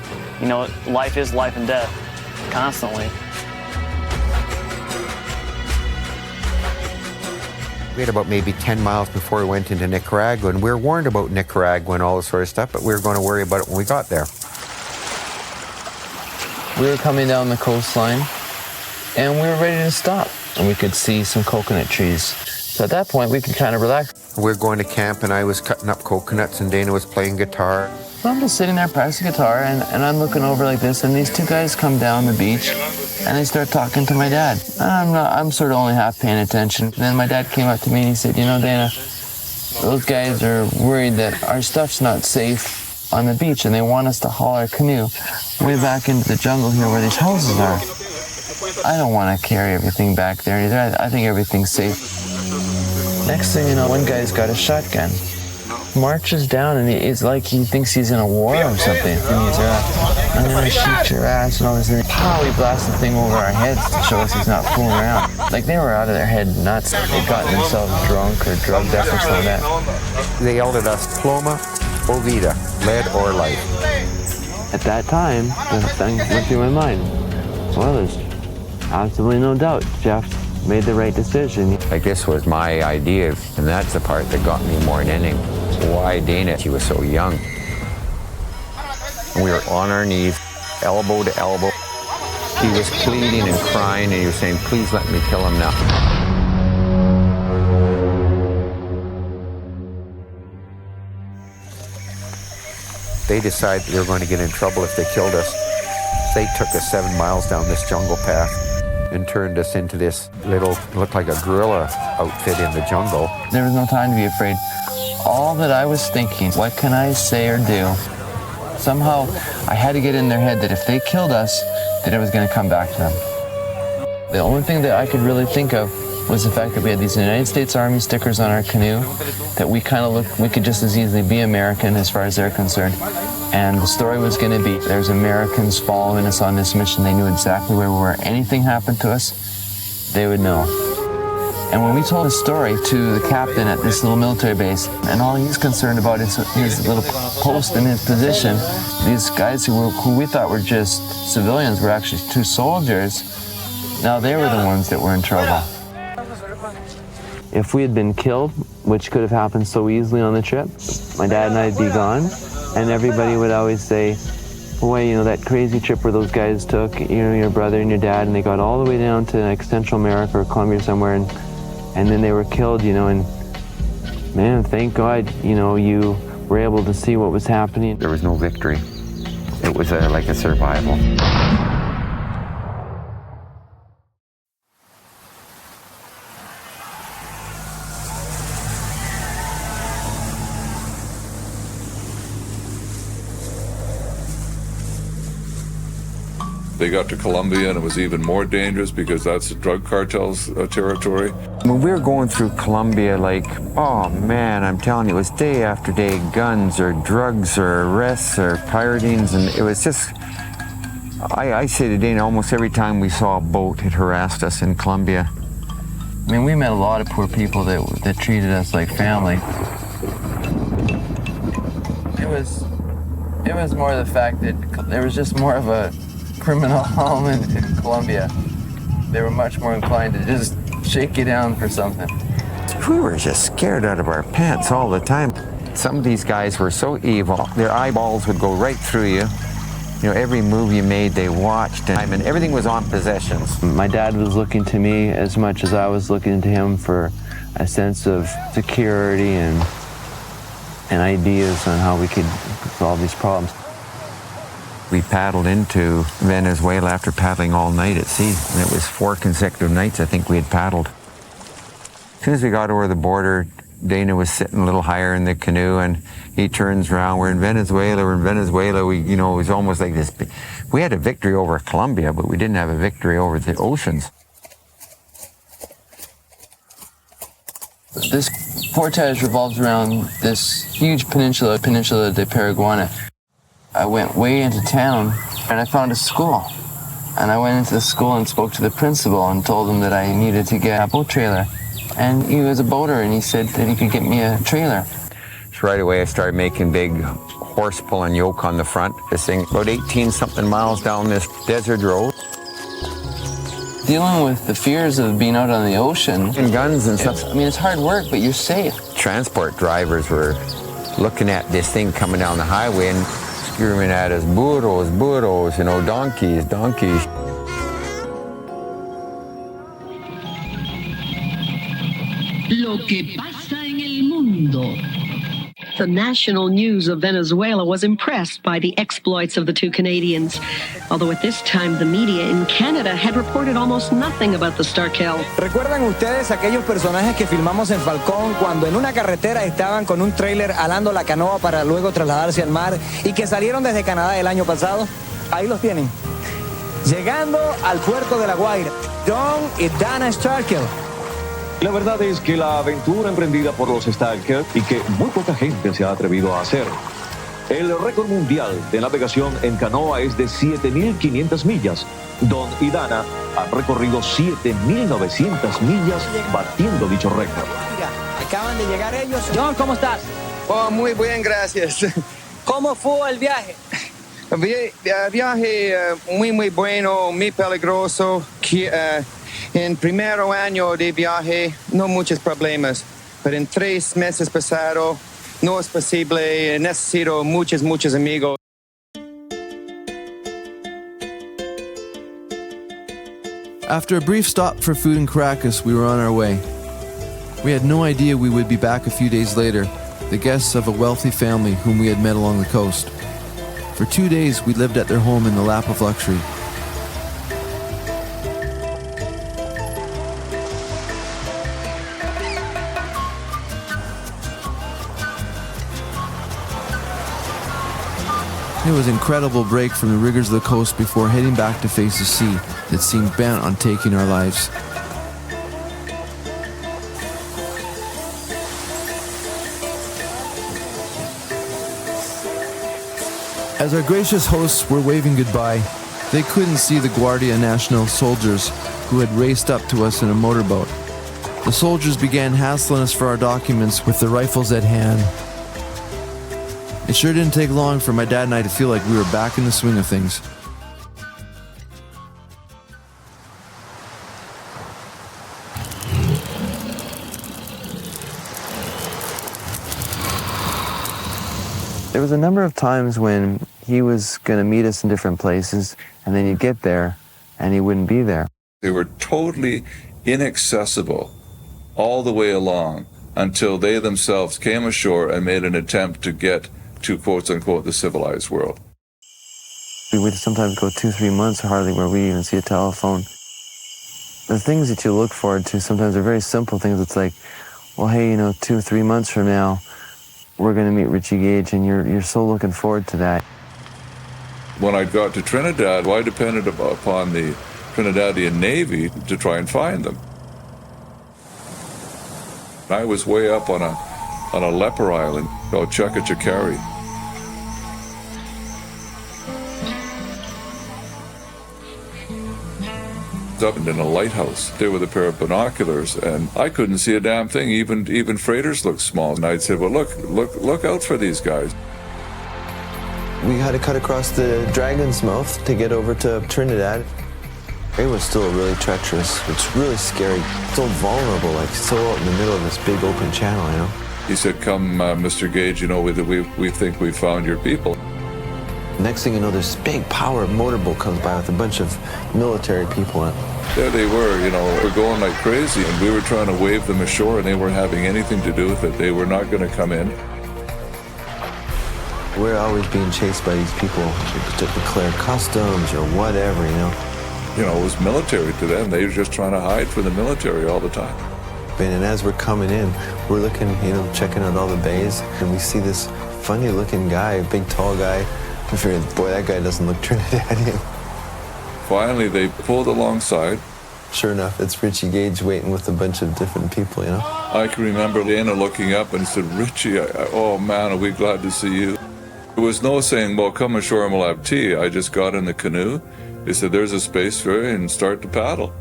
life is life and death, constantly. We had about maybe 10 miles before we went into Nicaragua, and we were warned about Nicaragua and all this sort of stuff, but we were going to worry about it when we got there. We were coming down the coastline, and we were ready to stop, and we could see some coconut trees. So at that point, we could kind of relax. We were going to camp, and I was cutting up coconuts, and Dana was playing guitar. So I'm just sitting there practicing guitar, and I'm looking over like this, and these two guys come down the beach, and they start talking to my dad. And I'm sort of only half paying attention. And then my dad came up to me and he said, Dana, those guys are worried that our stuff's not safe on the beach, and they want us to haul our canoe way back into the jungle here where these houses are. I don't want to carry everything back there either. I think everything's safe. Next thing you know, one guy's got a shotgun. Marches down, and it's like he thinks he's in a war or something. And he's I'm gonna shoot your ass and all this. And pow, he blasts the thing over our heads to show us he's not fooling around. Like they were out of their head nuts. They'd gotten themselves drunk or drugged up or something like that. They yelled at us, Ploma o vida, lead or life. At that time, the thing went through my mind. Well, there's absolutely no doubt Jeff made the right decision. Like this was my idea, and that's the part that got me more than anything. Why Dana? She was so young. We were on our knees, elbow to elbow. He was pleading and crying, and he was saying, please let me kill him now. They decided they were going to get in trouble if they killed us. They took us 7 miles down this jungle path and turned us into this little, looked like a gorilla outfit in the jungle. There was no time to be afraid. All that I was thinking, what can I say or do? Somehow, I had to get in their head that if they killed us, that it was going to come back to them. The only thing that I could really think of was the fact that we had these United States Army stickers on our canoe, that we kind of looked, we could just as easily be American as far as they're concerned. And the story was going to be, there's Americans following us on this mission. They knew exactly where we were. Anything happened to us, they would know. And when we told the story to the captain at this little military base, and all he's concerned about is his little post and his position, these guys who we thought were just civilians were actually two soldiers. Now they were the ones that were in trouble. If we had been killed, which could have happened so easily on the trip, my dad and I'd be gone, and everybody would always say, boy, that crazy trip where those guys took, your brother and your dad, and they got all the way down to like Central America or Colombia somewhere, and then they were killed, and man, thank God, you were able to see what was happening. There was no victory. It was like a survival. They got to Colombia and it was even more dangerous because that's the drug cartel's territory. When we were going through Colombia, like, oh man, I'm telling you, it was day after day, guns or drugs or arrests or piratings, and it was just, I say to Dana, almost every time we saw a boat, it harassed us in Colombia. I mean, we met a lot of poor people that treated us like family. It was more the fact that there was just more of a criminal element in Colombia. They were much more inclined to just shake you down for something. We were just scared out of our pants all the time. Some of these guys were so evil, their eyeballs would go right through you. You know, every move you made, they watched, and everything was on possessions. My dad was looking to me as much as I was looking to him for a sense of security and ideas on how we could solve these problems. We paddled into Venezuela after paddling all night at sea, and it was 4 consecutive nights I think we had paddled. As soon as we got over the border, Dana was sitting a little higher in the canoe, and he turns around, we're in Venezuela. It was almost like this. We had a victory over Colombia, but we didn't have a victory over the oceans. This portage revolves around this huge peninsula de Paraguana. I went way into town and I found a school. And I went into the school and spoke to the principal and told him that I needed to get a boat trailer. And he was a boater and he said that he could get me a trailer. So right away I started making big horse pulling yoke on the front. This thing, about 18 something miles down this desert road. Dealing with the fears of being out on the ocean. And guns and stuff. I mean, it's hard work, but you're safe. Transport drivers were looking at this thing coming down the highway and screaming at us, burros, burros, you know, donkeys, donkeys. Lo que pasa en el mundo. The national news of Venezuela was impressed by the exploits of the two Canadians, although at this time the media in Canada had reported almost nothing about the Starkell. ¿Recuerdan ustedes aquellos personajes que filmamos en Falcón cuando en una carretera estaban con un tráiler alando la canoa para luego trasladarse al mar y que salieron desde Canadá el año pasado? Ahí los tienen. Llegando al puerto de La Guaira, John y Dana Starkell. La verdad es que la aventura emprendida por los Starkell y que muy poca gente se ha atrevido a hacer. El récord mundial de navegación en canoa es de 7.500 millas. Don y Dana han recorrido 7.900 millas batiendo dicho récord. Acaban de llegar ellos. John, ¿cómo estás? Oh, muy bien, gracias. ¿Cómo fue el viaje? Viaje muy bueno, muy peligroso. En primer año de viaje, no muchos problemas, pero en 3 meses pasado, no es posible, necesito muchos amigos. After a brief stop for food in Caracas, we were on our way. We had no idea we would be back a few days later, the guests of a wealthy family whom we had met along the coast. For 2 days, we lived at their home in the lap of luxury. It was an incredible break from the rigors of the coast before heading back to face a sea that seemed bent on taking our lives. As our gracious hosts were waving goodbye, they couldn't see the Guardia Nacional soldiers who had raced up to us in a motorboat. The soldiers began hassling us for our documents with their rifles at hand. It sure didn't take long for my dad and I to feel like we were back in the swing of things. There was a number of times when he was going to meet us in different places, and then you'd get there, and he wouldn't be there. They were totally inaccessible all the way along until they themselves came ashore and made an attempt to get to quote-unquote the civilized world. We would sometimes go 2-3 months hardly where we even see a telephone. The things that you look forward to sometimes are very simple things. It's like, well, hey, 2-3 months from now, we're going to meet Richie Gage, and you're so looking forward to that. When I got to Trinidad, I depended upon the Trinidadian Navy to try and find them. I was way up on a leper island called Chakachakari. Up in a lighthouse there with a pair of binoculars, and I couldn't see a damn thing. Even freighters looked small, and I'd say, well, look out for these guys. We had to cut across the Dragon's Mouth to get over to Trinidad. It was still really treacherous. It's really scary. So vulnerable, like so out in the middle of this big open channel, you know. He said, come, Mr. Gage, you know, we think we found your people. Next thing you know, this big power motorboat comes by with a bunch of military people in it. There they were, you know, we're going like crazy, and we were trying to wave them ashore, and they weren't having anything to do with it. They were not going to come in. We're always being chased by these people to declare customs or whatever, you know. You know, it was military to them. They were just trying to hide from the military all the time. And as we're coming in, we're looking, you know, checking out all the bays, and we see this funny-looking guy, a big, tall guy. I figured, boy, that guy doesn't look Trinidadian. Finally, they pulled alongside. Sure enough, it's Richie Gage waiting with a bunch of different people, you know. I can remember Dana looking up and said, Richie, oh man, are we glad to see you. There was no saying, well, come ashore and we'll have tea. I just got in the canoe. They said, there's a space ferry, and start to paddle.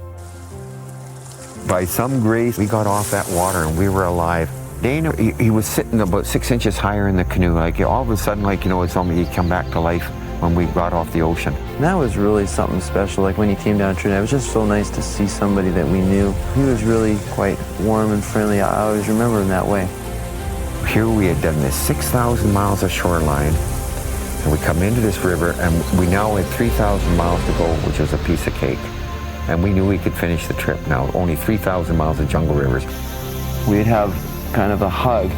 By some grace, we got off that water and we were alive. Dana, he was sitting about 6 inches higher in the canoe. Like all of a sudden, like, you know, it's almost he'd come back to life when we got off the ocean. And that was really something special. Like when he came down to Trinidad, it was just so nice to see somebody that we knew. He was really quite warm and friendly. I always remember him that way. Here we had done this 6,000 miles of shoreline, and we come into this river, and we now had 3,000 miles to go, which is a piece of cake. And we knew we could finish the trip now. Only 3,000 miles of jungle rivers. We'd have kind of a hug.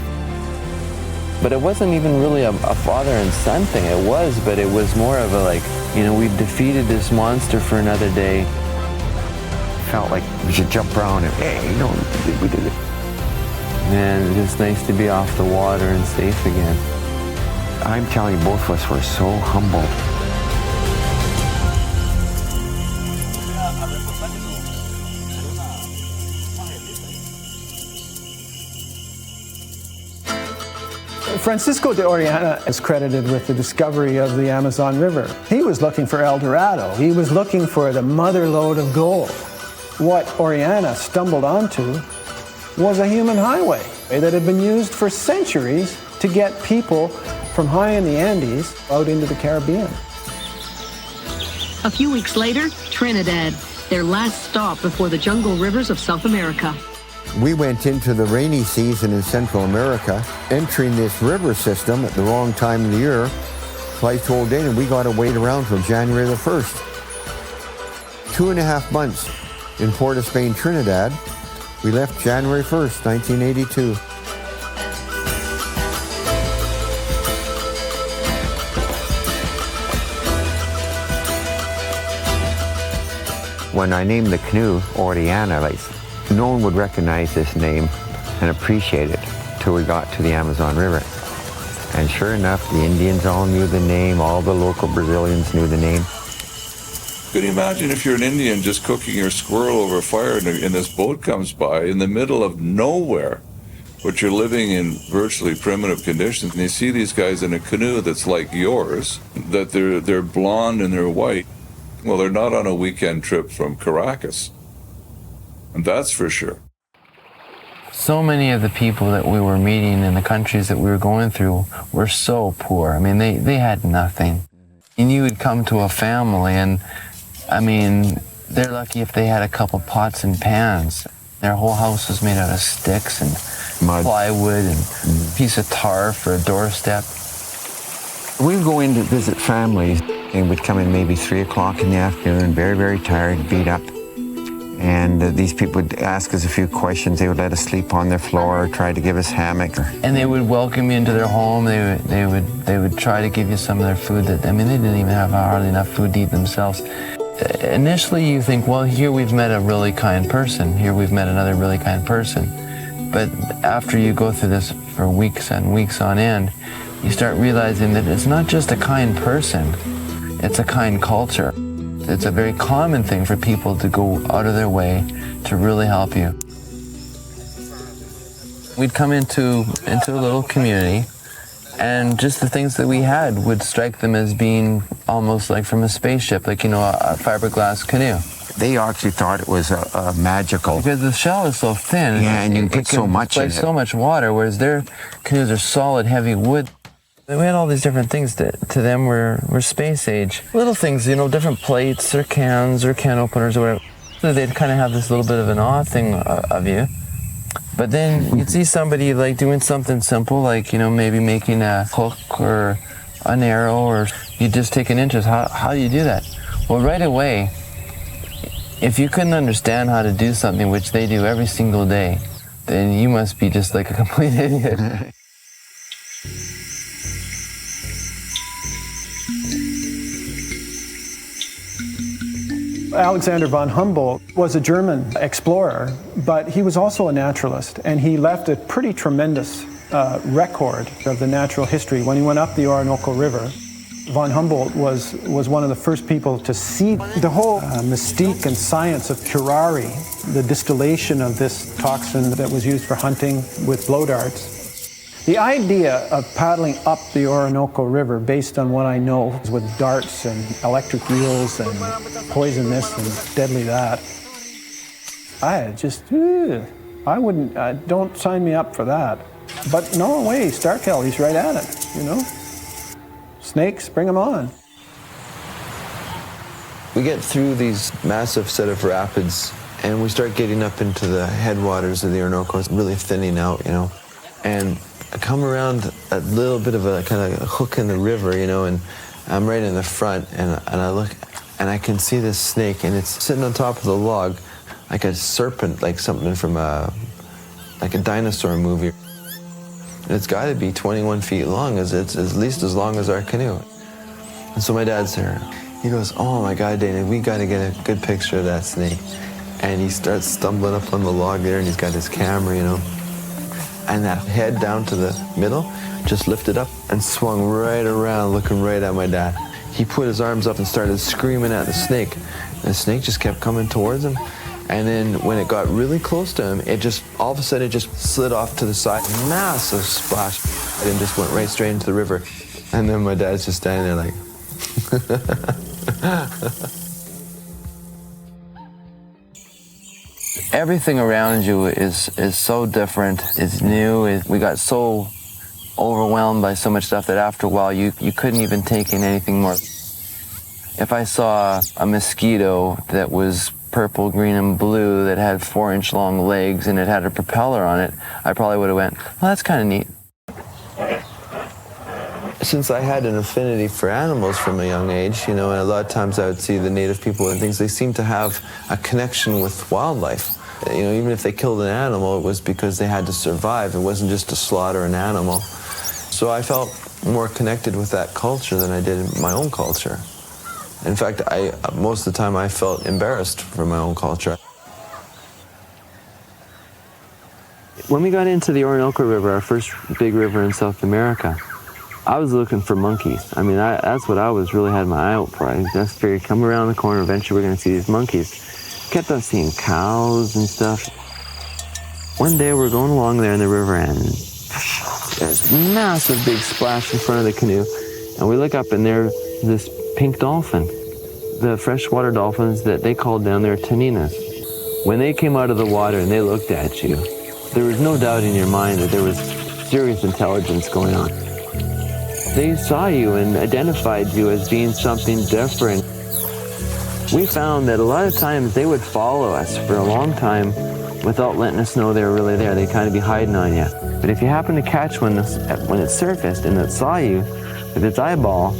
But it wasn't even really a father and son thing. It was, but it was more of a like, you know, we've defeated this monster for another day. Felt like we should jump around and, hey, you know, we did it. Man, it's just nice to be off the water and safe again. I'm telling you, both of us were so humbled. Francisco de Orellana is credited with the discovery of the Amazon River. He was looking for El Dorado. He was looking for the mother lode of gold. What Orellana stumbled onto was a human highway that had been used for centuries to get people from high in the Andes out into the Caribbean. A few weeks later, Trinidad, their last stop before the jungle rivers of South America. We went into the rainy season in Central America, entering this river system at the wrong time of the year. So I told Dana, we got to wait around till January the 1st. 2.5 months in Port of Spain, Trinidad. We left January 1st, 1982. When I named the canoe Orellana, like, no one would recognize this name and appreciate it till we got to the Amazon River. And sure enough, the Indians all knew the name, all the local Brazilians knew the name. Can you imagine if you're an Indian just cooking your squirrel over a fire and this boat comes by in the middle of nowhere, but you're living in virtually primitive conditions, and you see these guys in a canoe that's like yours, that they're blonde and they're white. Well, they're not on a weekend trip from Caracas. And that's for sure. So many of the people that we were meeting in the countries that we were going through were so poor. I mean, they had nothing. And you would come to a family and, I mean, they're lucky if they had a couple pots and pans. Their whole house was made out of sticks and mud, plywood, and a piece of tar for a doorstep. We'd go in to visit families, and we'd come in maybe 3 o'clock in the afternoon, very, very tired, beat up. And these people would ask us a few questions. They would let us sleep on their floor, try to give us hammock. And they would welcome you into their home. They would try to give you some of their food. They didn't even have hardly enough food to eat themselves. Initially, you think, well, here we've met a really kind person. Here we've met another really kind person. But after you go through this for weeks and weeks on end, you start realizing that it's not just a kind person. it's a kind culture. It's a very common thing for people to go out of their way to really help you. We'd come into a little community, and just the things that we had would strike them as being almost like from a spaceship, like, you know, a fiberglass canoe. They actually thought it was a magical. Because the shell is so thin. Yeah, and you can put so much in it. So much water, whereas their canoes are solid, heavy wood. We had all these different things that to them were space age. Little things, you know, different plates or cans or can openers or whatever. So they'd kind of have this little bit of an awe thing of you. But then you'd see somebody like doing something simple, like, you know, maybe making a hook or an arrow, or you just take an interest. How do you do that? Well, right away, if you couldn't understand how to do something which they do every single day, then you must be just like a complete idiot. Alexander von Humboldt was a German explorer, but he was also a naturalist, and he left a pretty tremendous record of the natural history. When he went up the Orinoco River, von Humboldt was one of the first people to see the whole mystique and science of curare, the distillation of this toxin that was used for hunting with blow darts. The idea of paddling up the Orinoco River, based on what I know, with darts and electric eels and poison this and deadly that, I just, I wouldn't, don't sign me up for that. But no way, Starkell, he's right at it, you know? Snakes, bring them on. We get through these massive set of rapids, and we start getting up into the headwaters of the Orinoco. It's really thinning out, you know, and I come around a little bit of a kind of a hook in the river, you know, and I'm right in the front, and I look, and I can see this snake, and it's sitting on top of the log like a serpent, like something from like a dinosaur movie. And it's got to be 21 feet long, it's at least as long as our canoe. And so my dad's there. He goes, "Oh my God, Dana, we got to get a good picture of that snake." And he starts stumbling up on the log there, and he's got his camera, you know. And that head down to the middle just lifted up and swung right around, looking right at my dad. He put his arms up and started screaming at the snake. And the snake just kept coming towards him. And then when it got really close to him, it just, all of a sudden, it just slid off to the side. Massive splash. And just went right straight into the river. And then my dad's just standing there like... Everything around you is so different, it's new. We got so overwhelmed by so much stuff that after a while you couldn't even take in anything more. If I saw a mosquito that was purple, green, and blue that had 4-inch long legs and it had a propeller on it, I probably would have went, "Well, that's kind of neat." Since I had an affinity for animals from a young age, you know, and a lot of times I would see the native people and things, they seem to have a connection with wildlife. You know, even if they killed an animal, it was because they had to survive. It wasn't just to slaughter an animal. So I felt more connected with that culture than I did in my own culture. In fact, most of the time I felt embarrassed for my own culture. When we got into the Orinoco River, our first big river in South America, I was looking for monkeys. I mean, that's what I was really had my eye out for. I just figured, come around the corner, eventually we're going to see these monkeys. Kept on seeing cows and stuff. One day we're going along there in the river, and there's a massive big splash in front of the canoe, and we look up and there's this pink dolphin. The freshwater dolphins that they called down there taninas. When they came out of the water and they looked at you, there was no doubt in your mind that there was serious intelligence going on. They saw you and identified you as being something different. We found that a lot of times they would follow us for a long time without letting us know they were really there. They'd kind of be hiding on you. But if you happen to catch one when it surfaced and it saw you with its eyeball,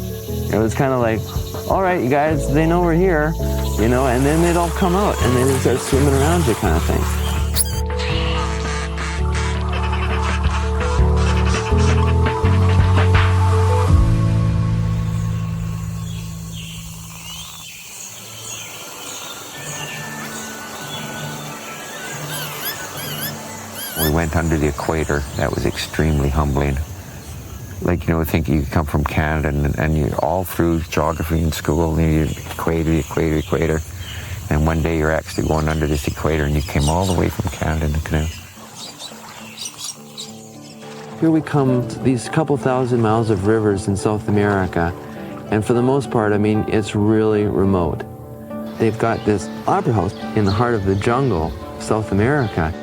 it was kind of like, "All right, you guys, they know we're here," you know, and then they'd all come out and they'd start swimming around you kind of thing. We went under the equator. That was extremely humbling. like, you know, thinking you come from Canada and you're all through geography in school, and you equator. And one day you're actually going under this equator and you came all the way from Canada in the canoe. Here we come to these couple thousand miles of rivers in South America, and for the most part, I mean, it's really remote. They've got this opera house in the heart of the jungle, South America.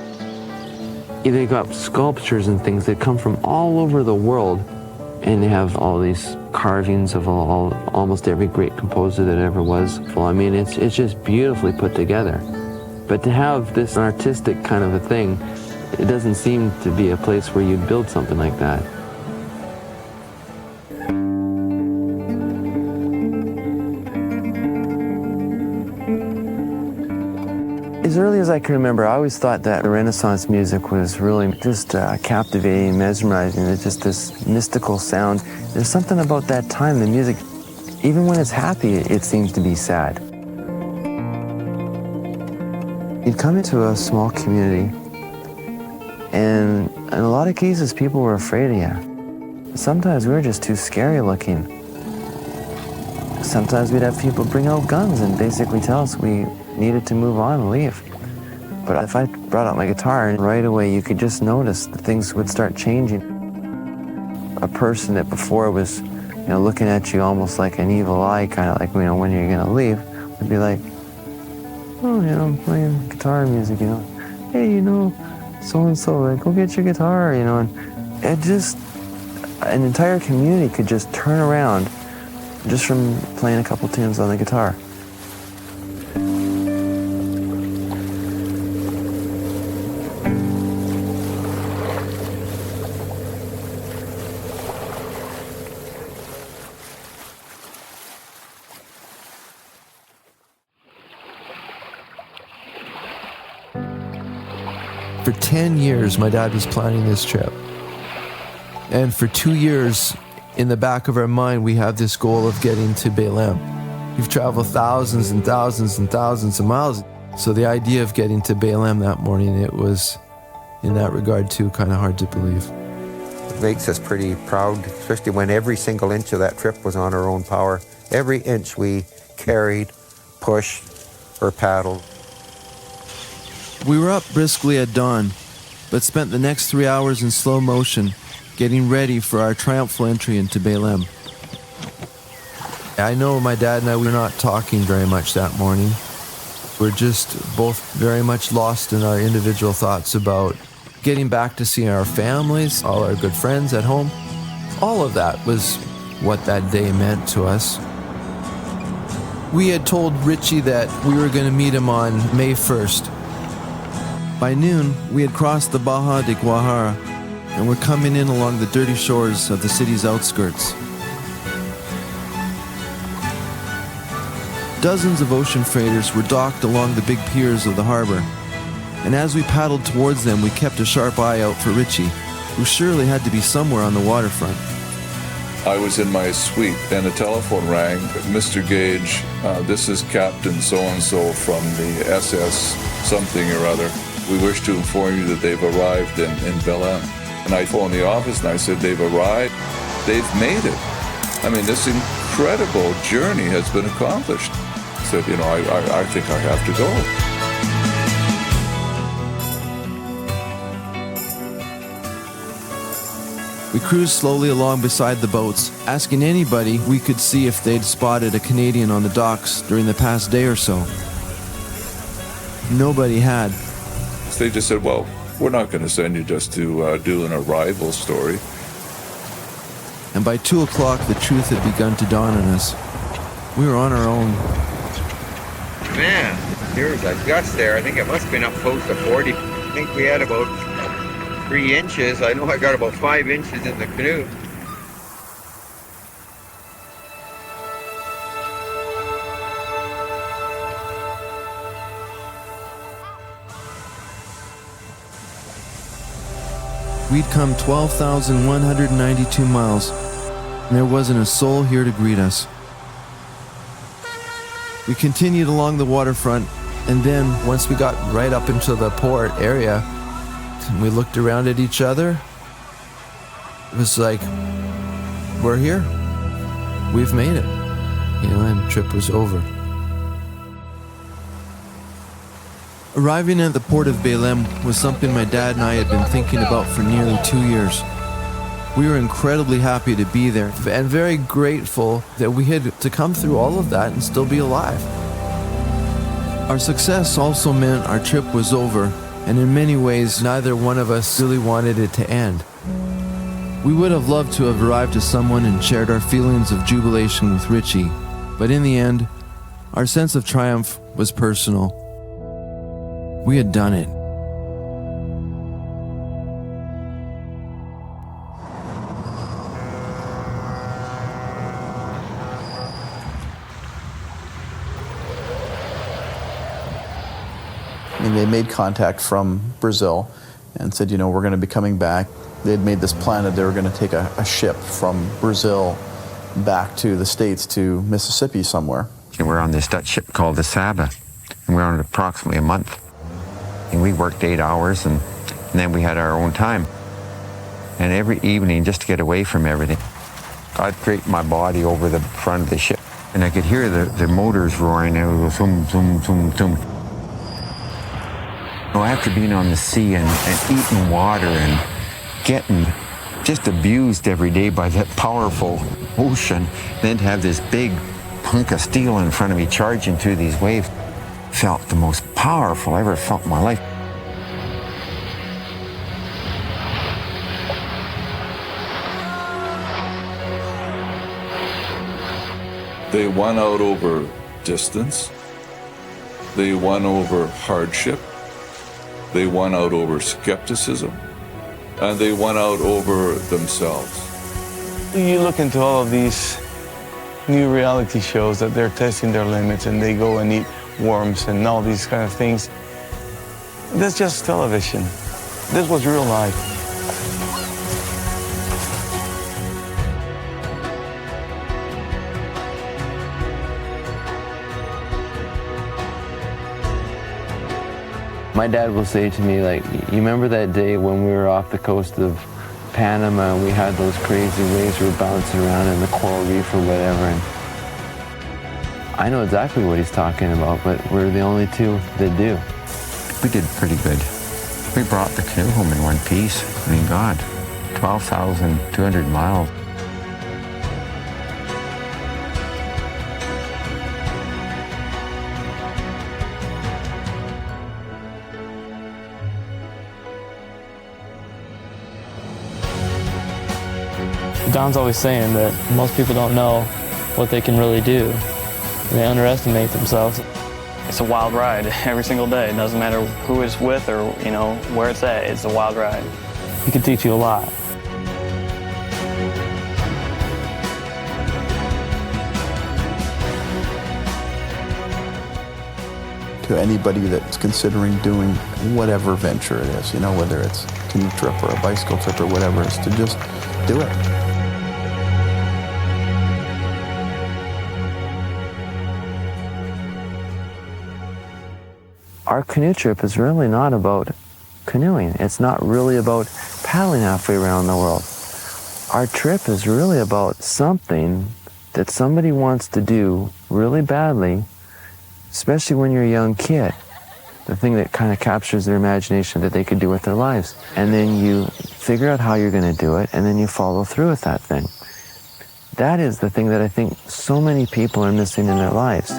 They've got sculptures and things that come from all over the world, and they have all these carvings of almost every great composer that ever was. Well, I mean, it's just beautifully put together. But to have this artistic kind of a thing, it doesn't seem to be a place where you'd build something like that. As early as I can remember, I always thought that Renaissance music was really just captivating, mesmerizing. It's just this mystical sound. There's something about that time, the music, even when it's happy, it seems to be sad. You'd come into a small community, and in a lot of cases, people were afraid of you. Sometimes we were just too scary looking. Sometimes we'd have people bring out guns and basically tell us we needed to move on and leave. But if I brought out my guitar, right away you could just notice that things would start changing. A person that before was, looking at you almost like an evil eye, kind of like, when you're gonna leave, would be like, oh, I'm playing guitar music, Hey, so-and-so, go get your guitar, and it just, an entire community could just turn around just from playing a couple tunes on the guitar. For 10 years, my dad was planning this trip. And for 2 years, in the back of our mind, we have this goal of getting to Belém. We've traveled thousands and thousands and thousands of miles. So the idea of getting to Belém that morning, it was, in that regard too, kind of hard to believe. It makes us pretty proud, especially when every single inch of that trip was on our own power. Every inch we carried, pushed, or paddled. We were up briskly at dawn, but spent the next 3 hours in slow motion, getting ready for our triumphal entry into Belém. I know my dad and I were not talking very much that morning. We're just both very much lost in our individual thoughts about getting back to see our families, all our good friends at home. All of that was what that day meant to us. We had told Richie that we were going to meet him on May 1st. By noon, we had crossed the Baja de Guajara and were coming in along the dirty shores of the city's outskirts. Dozens of ocean freighters were docked along the big piers of the harbor, and as we paddled towards them, we kept a sharp eye out for Richie, who surely had to be somewhere on the waterfront. I was in my suite and a telephone rang. Mr. Gage, this is Captain so-and-so from the SS something or other. We wish to inform you that they've arrived in Belém. And I phoned the office and I said, they've arrived, they've made it. I mean, this incredible journey has been accomplished. I said, I think I have to go. We cruised slowly along beside the boats, asking anybody we could see if they'd spotted a Canadian on the docks during the past day or so. Nobody had. They just said, well, we're not going to send you just to do an arrival story. And by 2 o'clock, the truth had begun to dawn on us. We were on our own. Man, there's a gust there. I think it must have been up close to 40. I think we had about 3 inches. I know I got about 5 inches in the canoe. We'd come 12,192 miles, and there wasn't a soul here to greet us. We continued along the waterfront, and then, once we got right up into the port area, and we looked around at each other, it was like we're here. We've made it. You know, and the trip was over. Arriving at the port of Belém was something my dad and I had been thinking about for nearly 2 years. We were incredibly happy to be there and very grateful that we had to come through all of that and still be alive. Our success also meant our trip was over, and in many ways, neither one of us really wanted it to end. We would have loved to have arrived as someone and shared our feelings of jubilation with Richie, but in the end, our sense of triumph was personal. We had done it. I mean, they made contact from Brazil and said, you know, we're going to be coming back. They had made this plan that they were going to take a ship from Brazil back to the States to Mississippi somewhere. And we're on this Dutch ship called the Saba, and we're on it approximately a month. And we worked 8 hours, and then we had our own time. And every evening, just to get away from everything, I'd drape my body over the front of the ship, and I could hear the motors roaring, and it would go zoom, zoom, zoom, zoom. Well, after being on the sea and eating water and getting just abused every day by that powerful ocean, then to have this big hunk of steel in front of me charging through these waves, felt the most powerful I ever felt in my life. They won out over distance. They won over hardship. They won out over skepticism. And they won out over themselves. You look into all of these new reality shows that they're testing their limits and they go and eat worms and all these kind of things. That's just television. This was real life. My dad will say to me, like, you remember that day when we were off the coast of Panama and we had those crazy waves were bouncing around in the coral reef or whatever? And I know exactly what he's talking about, but we're the only two that do. We did pretty good. We brought the canoe home in one piece. I mean, God, 12,200 miles. Don's always saying that most people don't know what they can really do. They underestimate themselves. It's a wild ride every single day. It doesn't matter who it's with or, you know, where it's at. It's a wild ride. He can teach you a lot. To anybody that's considering doing whatever venture it is, you know, whether it's a canoe trip or a bicycle trip or whatever, is to just do it. Our canoe trip is really not about canoeing. It's not really about paddling halfway around the world. Our trip is really about something that somebody wants to do really badly, especially when you're a young kid. The thing that kind of captures their imagination that they could do with their lives. And then you figure out how you're going to do it, and then you follow through with that thing. That is the thing that I think so many people are missing in their lives.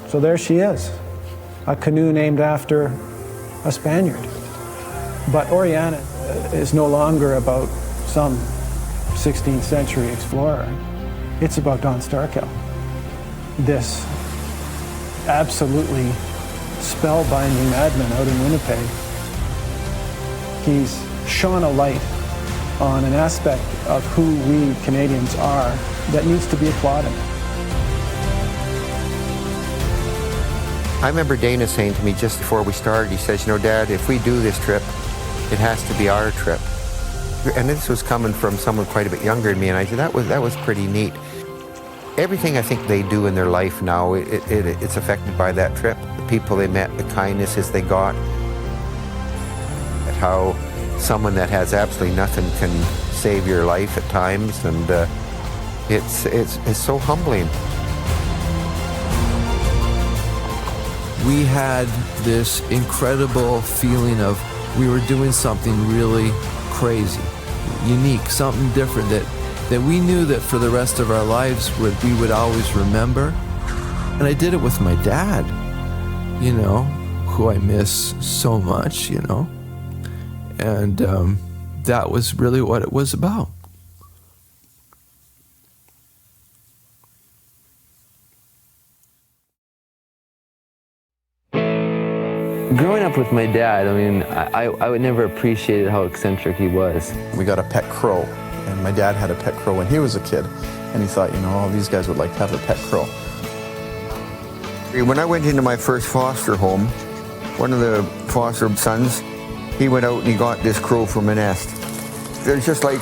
So there she is, a canoe named after a Spaniard. But Oriana is no longer about some 16th century explorer. It's about Don Starkell, this absolutely spellbinding madman out in Winnipeg. He's shone a light on an aspect of who we Canadians are that needs to be applauded. I remember Dana saying to me just before we started, he says, you know, Dad, if we do this trip, it has to be our trip. And this was coming from someone quite a bit younger than me, and I said, that was pretty neat. Everything I think they do in their life now, it's affected by that trip. The people they met, the kindnesses they got, how someone that has absolutely nothing can save your life at times, and it's so humbling. We had this incredible feeling of we were doing something really crazy, unique, something different that we knew that for the rest of our lives we would always remember. And I did it with my dad, you know, who I miss so much, you know. And that was really what it was about. Growing up with my dad, I mean, I would never appreciate how eccentric he was. We got a pet crow, and my dad had a pet crow when he was a kid, and he thought, you know, all these guys would like to have a pet crow. When I went into my first foster home, one of the foster sons, he went out and he got this crow from a nest. They're just like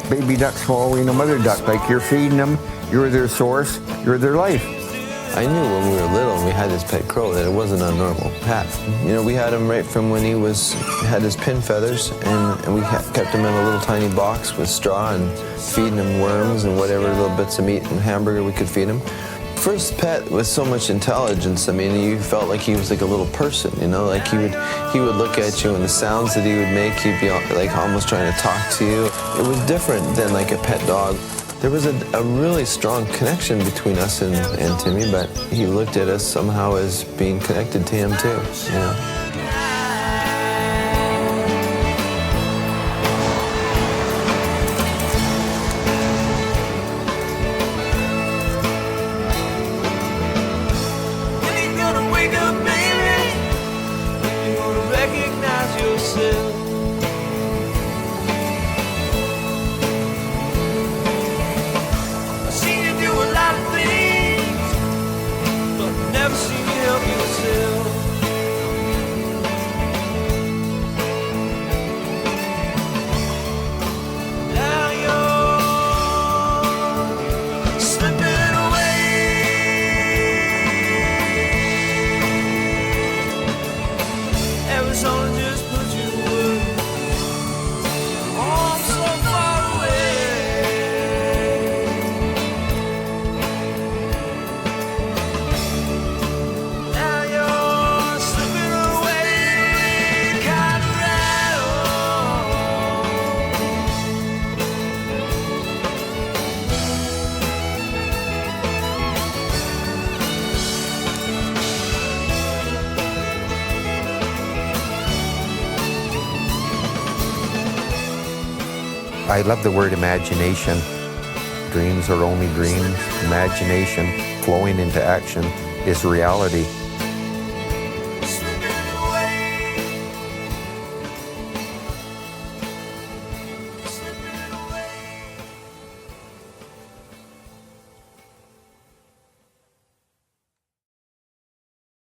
baby ducks following a mother duck. Like, you're feeding them, you're their source, you're their life. I knew when we were little and we had this pet crow that it wasn't a normal pet. You know, we had him right from when he had his pin feathers, and we kept him in a little tiny box with straw and feeding him worms and whatever little bits of meat and hamburger we could feed him. First pet with so much intelligence, I mean, you felt like he was like a little person, you know, like he would look at you, and the sounds that he would make, he'd be like almost trying to talk to you. It was different than like a pet dog. There was a really strong connection between us and Timmy, but he looked at us somehow as being connected to him too, you know. I love the word imagination. Dreams are only dreams. Imagination flowing into action is reality.